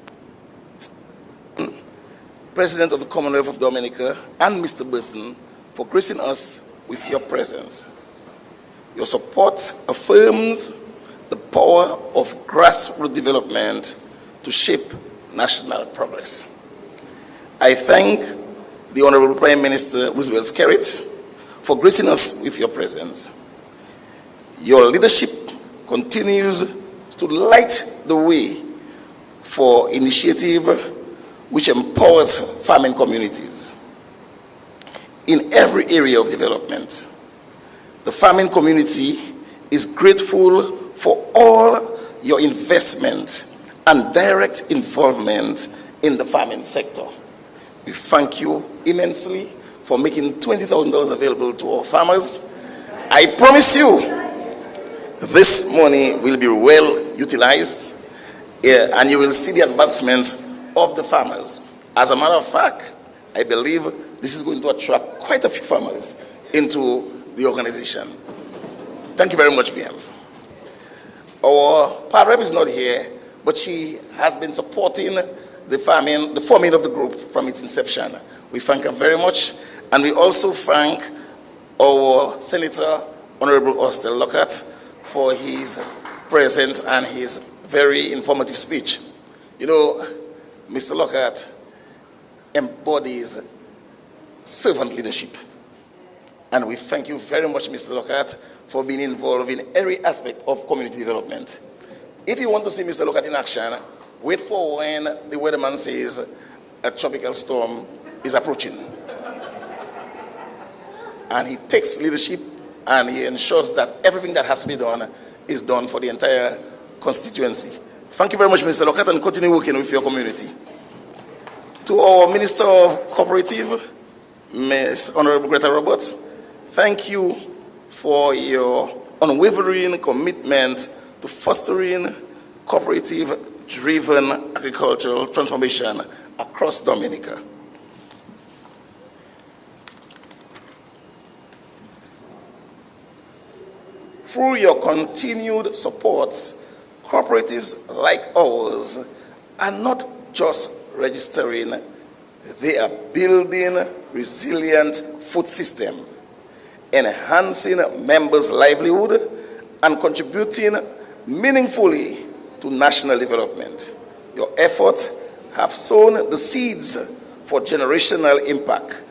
President of the Commonwealth of Dominica, and Mr. Burton for gracing us with your presence. Your support affirms the power of grassroots development to shape national progress. I thank the Honorable Prime Minister Roosevelt Skerrit for gracing us with your presence. Your leadership continues to light the way for initiative which empowers farming communities. In every area of development, the farming community is grateful for all your investment and direct involvement in the farming sector. We thank you immensely for making $20,000 available to our farmers. I promise you, this money will be well utilized, and you will see the advancement of the farmers. As a matter of fact, I believe this is going to attract quite a few farmers into the organization. Thank you very much, PM. Our power rep is not here, but she has been supporting the forming of the group from its inception. We thank her very much, and we also thank our Senator, Honorable Austin Lockhart, for his presence and his very informative speech. You know, Mr. Lockhart embodies servant leadership. And we thank you very much, Mr. Lockhart, for being involved in every aspect of community development. If you want to see Mr. Lockhart in action, wait for when the weatherman says a tropical storm is approaching. And he takes leadership and he ensures that everything that has to be done is done for the entire constituency. Thank you very much, Mr. Lockhart, and continue working with your community. To our Minister of Cooperative, Ms. Honorable Greta Roberts, thank you for your unwavering commitment to fostering cooperative-driven agricultural transformation across Dominica. Through your continued support, cooperatives like ours are not just registering, they are building resilient food system, enhancing members' livelihood, and contributing meaningfully to national development. Your efforts have sown the seeds for generational impact,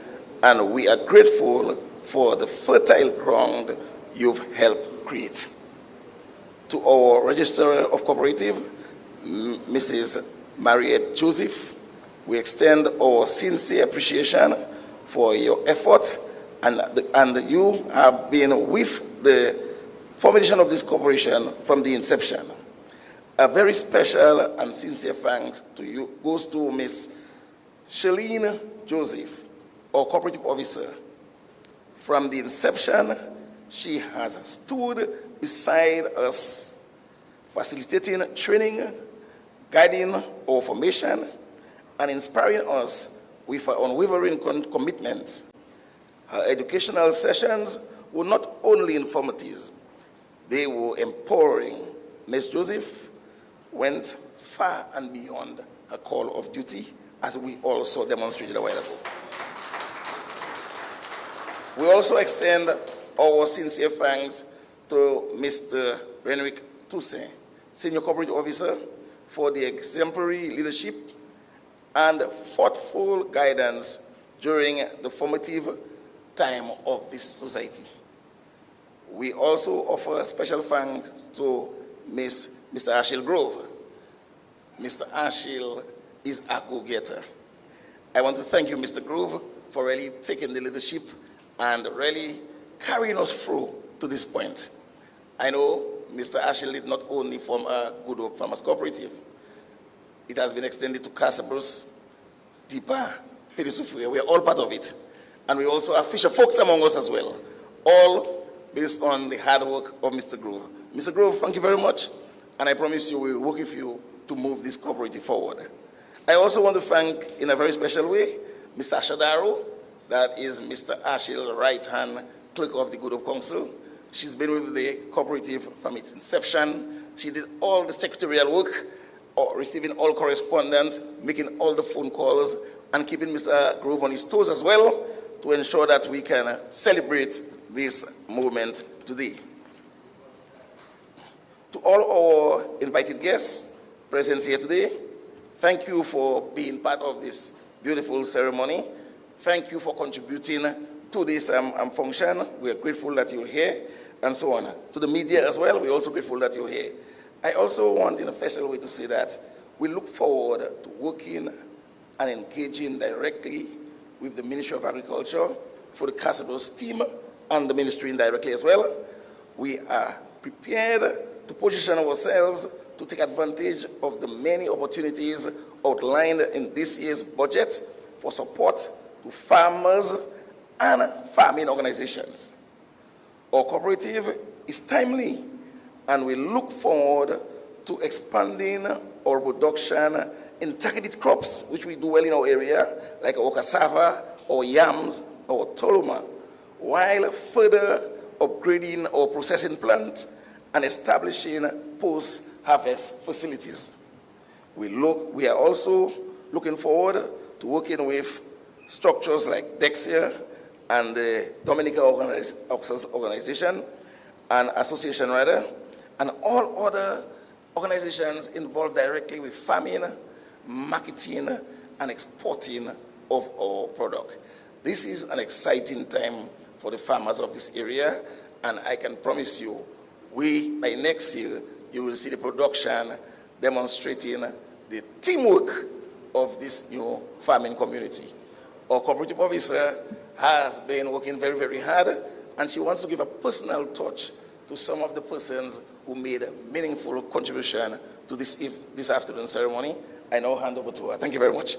and we are grateful for the fertile ground you've helped create. To our Registrar of Cooperative, Mrs. Mariette Joseph, we extend our sincere appreciation for your effort, and you have been with the formation of this corporation from the inception. A very special and sincere thanks to you goes to Ms. Shalene Joseph, our cooperative officer. From the inception, she has stood beside us, facilitating training, guiding our formation, and inspiring us with her unwavering commitment. Her educational sessions were not only informative, they were empowering. Ms. Joseph went far and beyond her call of duty, as we also demonstrated a while ago. We also extend our sincere thanks to Mr. Renwick Toussaint, Senior Cooperative Officer, for the exemplary leadership and thoughtful guidance during the formative time of this society. We also offer special thanks to Mr. Ashil Grove. Mr. Ashil is a go-getter. I want to thank you, Mr. Grove, for really taking the leadership and really carrying us through to this point. I know Mr. Ashil did not only form a Good Hope Farmers Cooperative, it has been extended to Casabros, Deepa, Pedisufuya. We are all part of it. And we also have fisher folks among us as well, all based on the hard work of Mr. Grove. Mr. Grove, thank you very much, and I promise you we will work with you to move this cooperative forward. I also want to thank, in a very special way, Ms. Asha Darrow, that is Mr. Ashil's right-hand clerk of the Good Hope Council. She's been with the cooperative from its inception. She did all the secretarial work, receiving all correspondence, making all the phone calls, and keeping Mr. Grove on his toes as well to ensure that we can celebrate this moment today. To all our invited guests present here today, thank you for being part of this beautiful ceremony. Thank you for contributing to this function. We are grateful that you're here, and so on. To the media as well, we're also grateful that you're here. I also want in a special way to say that we look forward to working and engaging directly with the Ministry of Agriculture for the Casabros team and the ministry indirectly as well. We are prepared to position ourselves to take advantage of the many opportunities outlined in this year's budget for support to farmers and farming organizations. Our cooperative is timely, and we look forward to expanding our production in targeted crops, which we do well in our area, like our cassava, our yams, our toloma, while further upgrading our processing plant and establishing post-harvest facilities. We are also looking forward to working with structures like Dexia and the Dominica Organization and Association rather, and all other organizations involved directly with farming, marketing, and exporting of our product. This is an exciting time for the farmers of this area, and I can promise you, by next year, you will see the production demonstrating the teamwork of this new farming community. Our cooperative officer has been working very, very hard, and she wants to give a personal touch to some of the persons who made a meaningful contribution to this afternoon ceremony. I now hand over to her. Thank you very much.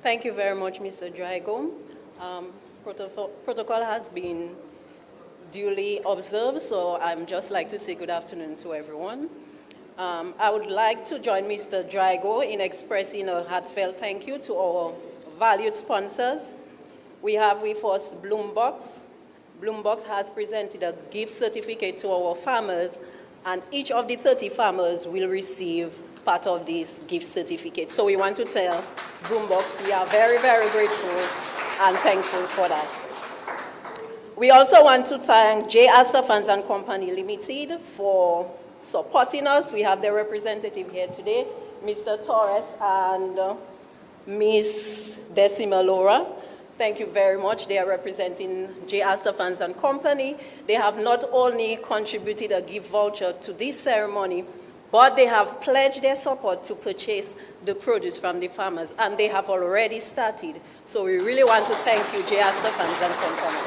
Thank you very much, Mr. Drago. Protocol has been duly observed, so I'm just like to say good afternoon to everyone. I would like to join Mr. Drago in expressing a heartfelt thank you to our valued sponsors. We have with us Bloombox. Bloombox has presented a gift certificate to our farmers, and each of the 30 farmers will receive part of this gift certificate. So we want to tell Bloombox we are very, very grateful and thankful for that. We also want to thank J. Astor Funds and Company Limited for supporting us. We have their representative here today, Mr. Torres and Ms. Decima Laura. Thank you very much. They are representing J. Astor Funds and Company. They have not only contributed a gift voucher to this ceremony, but they have pledged their support to purchase the produce from the farmers, and they have already started. So we really want to thank you, J.R. Stephens and Company.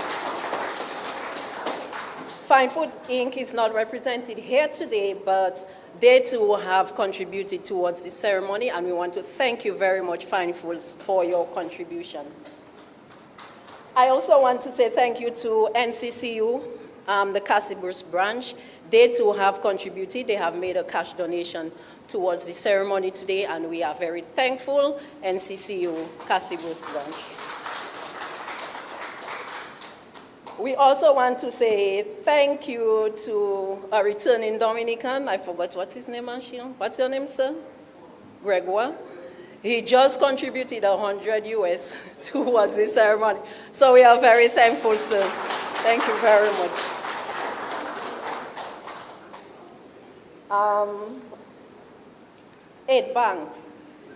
Fine Foods Inc. is not represented here today, but they too have contributed towards the ceremony, and we want to thank you very much, Fine Foods, for your contribution. I also want to say thank you to NCCU, the Cassibus branch. They too have contributed. They have made a cash donation towards the ceremony today, and we are very thankful, NCCU, Cassibus branch. We also want to say thank you to a returning Dominican. I forgot what's his name, Achille. What's your name, sir? Gregoire. He just contributed $100 US towards the ceremony. So we are very thankful, sir. Thank you very much. Aid Bank.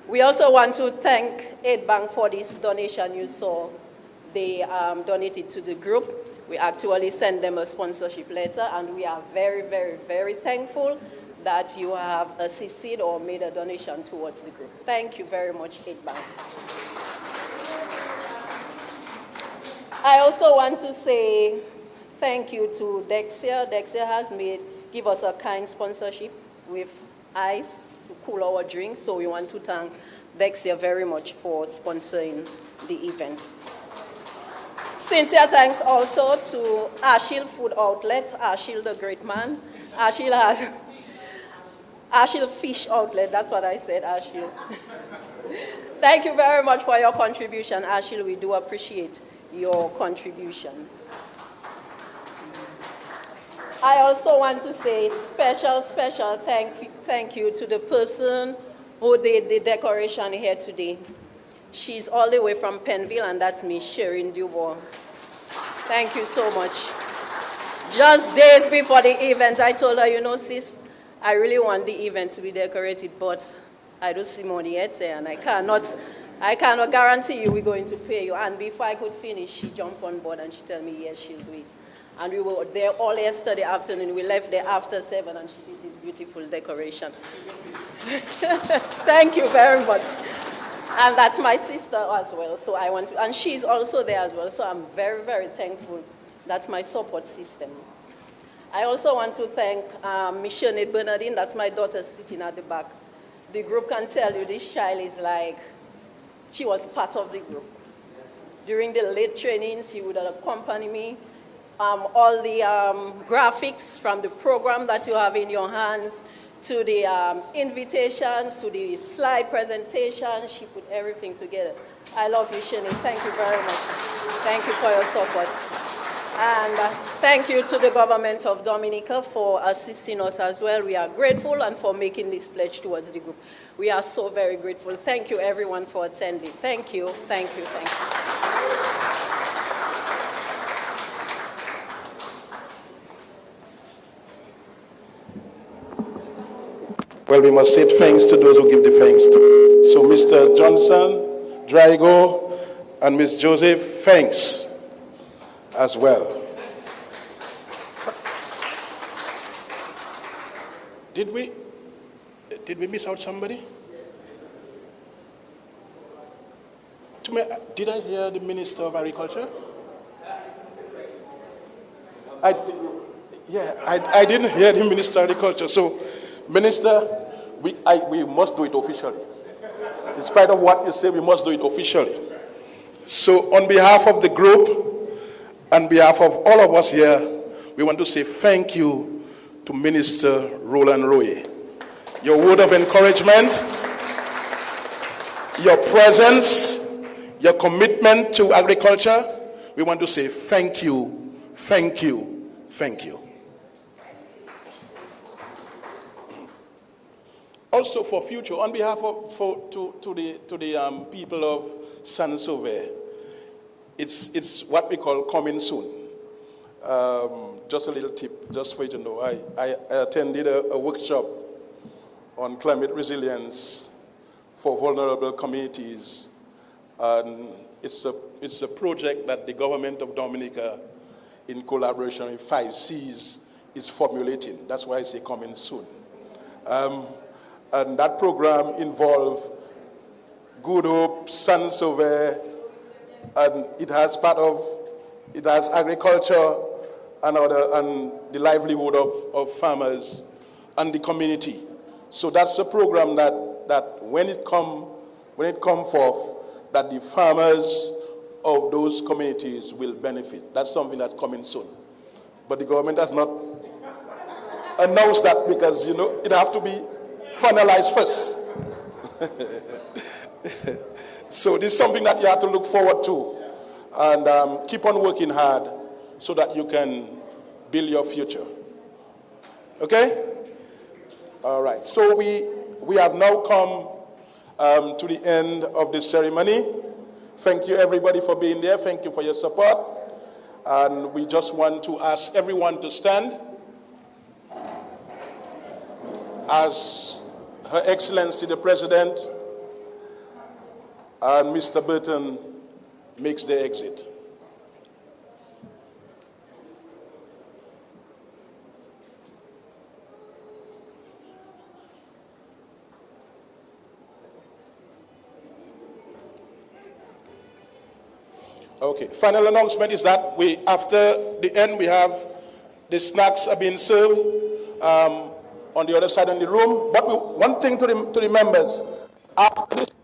We also want to thank Aid Bank for this donation you saw. They donated to the group. We actually sent them a sponsorship letter, and we are very, very, very thankful that you have assisted or made a donation towards the group. Thank you very much, Aid Bank. I also want to say thank you to Dexia. Dexia has give us a kind sponsorship with ice to cool our drinks, so we want to thank Dexia very much for sponsoring the events. Sincere thanks also to Achille Food Outlet, Achille the great man. Achille has Achille Fish Outlet, that's what I said, Achille. Thank you very much for your contribution, Achille. We do appreciate your contribution. I also want to say special thank you to the person who did the decoration here today. She's all the way from Penville, and that's Miss Sherin Dubois. Thank you so much. Just days before the event, I told her, you know, sis, I really want the event to be decorated, but I don't see money yet, and I cannot guarantee you we're going to pay you. And before I could finish, she jumped on board and she told me, yes, she'll do it. And we were there all yesterday afternoon. We left there after 7, and she did this beautiful decoration. Thank you very much. And that's my sister as well. So I want to, and she's also there as well. So I'm very, very thankful. That's my support system. I also want to thank Missionary Bernardine. That's my daughter sitting at the back. The group can tell you this child is like, she was part of the group. During the late trainings, she would accompany me. All the graphics from the program that you have in your hands, to the invitations, to the slide presentation, she put everything together. I love you, Shani. Thank you very much. Thank you for your support. And thank you to the government of Dominica for assisting us as well. We are grateful, and for making this pledge towards the group. We are so very grateful. Thank you, everyone, for attending. Thank you, thank you, thank you. Well, we must say thanks to those who give the thanks to. So Mr. Johnson, Drago, and Ms. Joseph, thanks as well. Did we miss out somebody? Did I hear the Minister of Agriculture? I didn't hear the Minister of Agriculture. So, Minister, we must do it officially. In spite of what you say, we must do it officially. So, on behalf of the group, on behalf of all of us here, we want to say thank you to Minister Roland Roye. Your word of encouragement, your presence, your commitment to agriculture, we want to say thank you, thank you, thank you. Also for future, on behalf of the people of San Sauvé, it's what we call coming soon. Just a little tip, just for you to know. I attended a workshop on climate resilience for vulnerable communities, and it's a project that the government of Dominica, in collaboration with 5 Cs, is formulating. That's why I say coming soon. And that program involves Good Hope, Sun Survey, and it has agriculture and the livelihood of farmers and the community. So that's a program that when it come forth, that the farmers of those communities will benefit. That's something that's coming soon. But the government has not announced that because, it have to be finalized first. So this is something that you have to look forward to and keep on working hard so that you can build your future. Okay? All right. So we have now come to the end of this ceremony. Thank you, everybody, for being there. Thank you for your support. And we just want to ask everyone to stand as Her Excellency the President and Mr. Burton makes their exit. Okay, final announcement is that after the end, we have the snacks are being served on the other side of the room. But one thing to the members, after this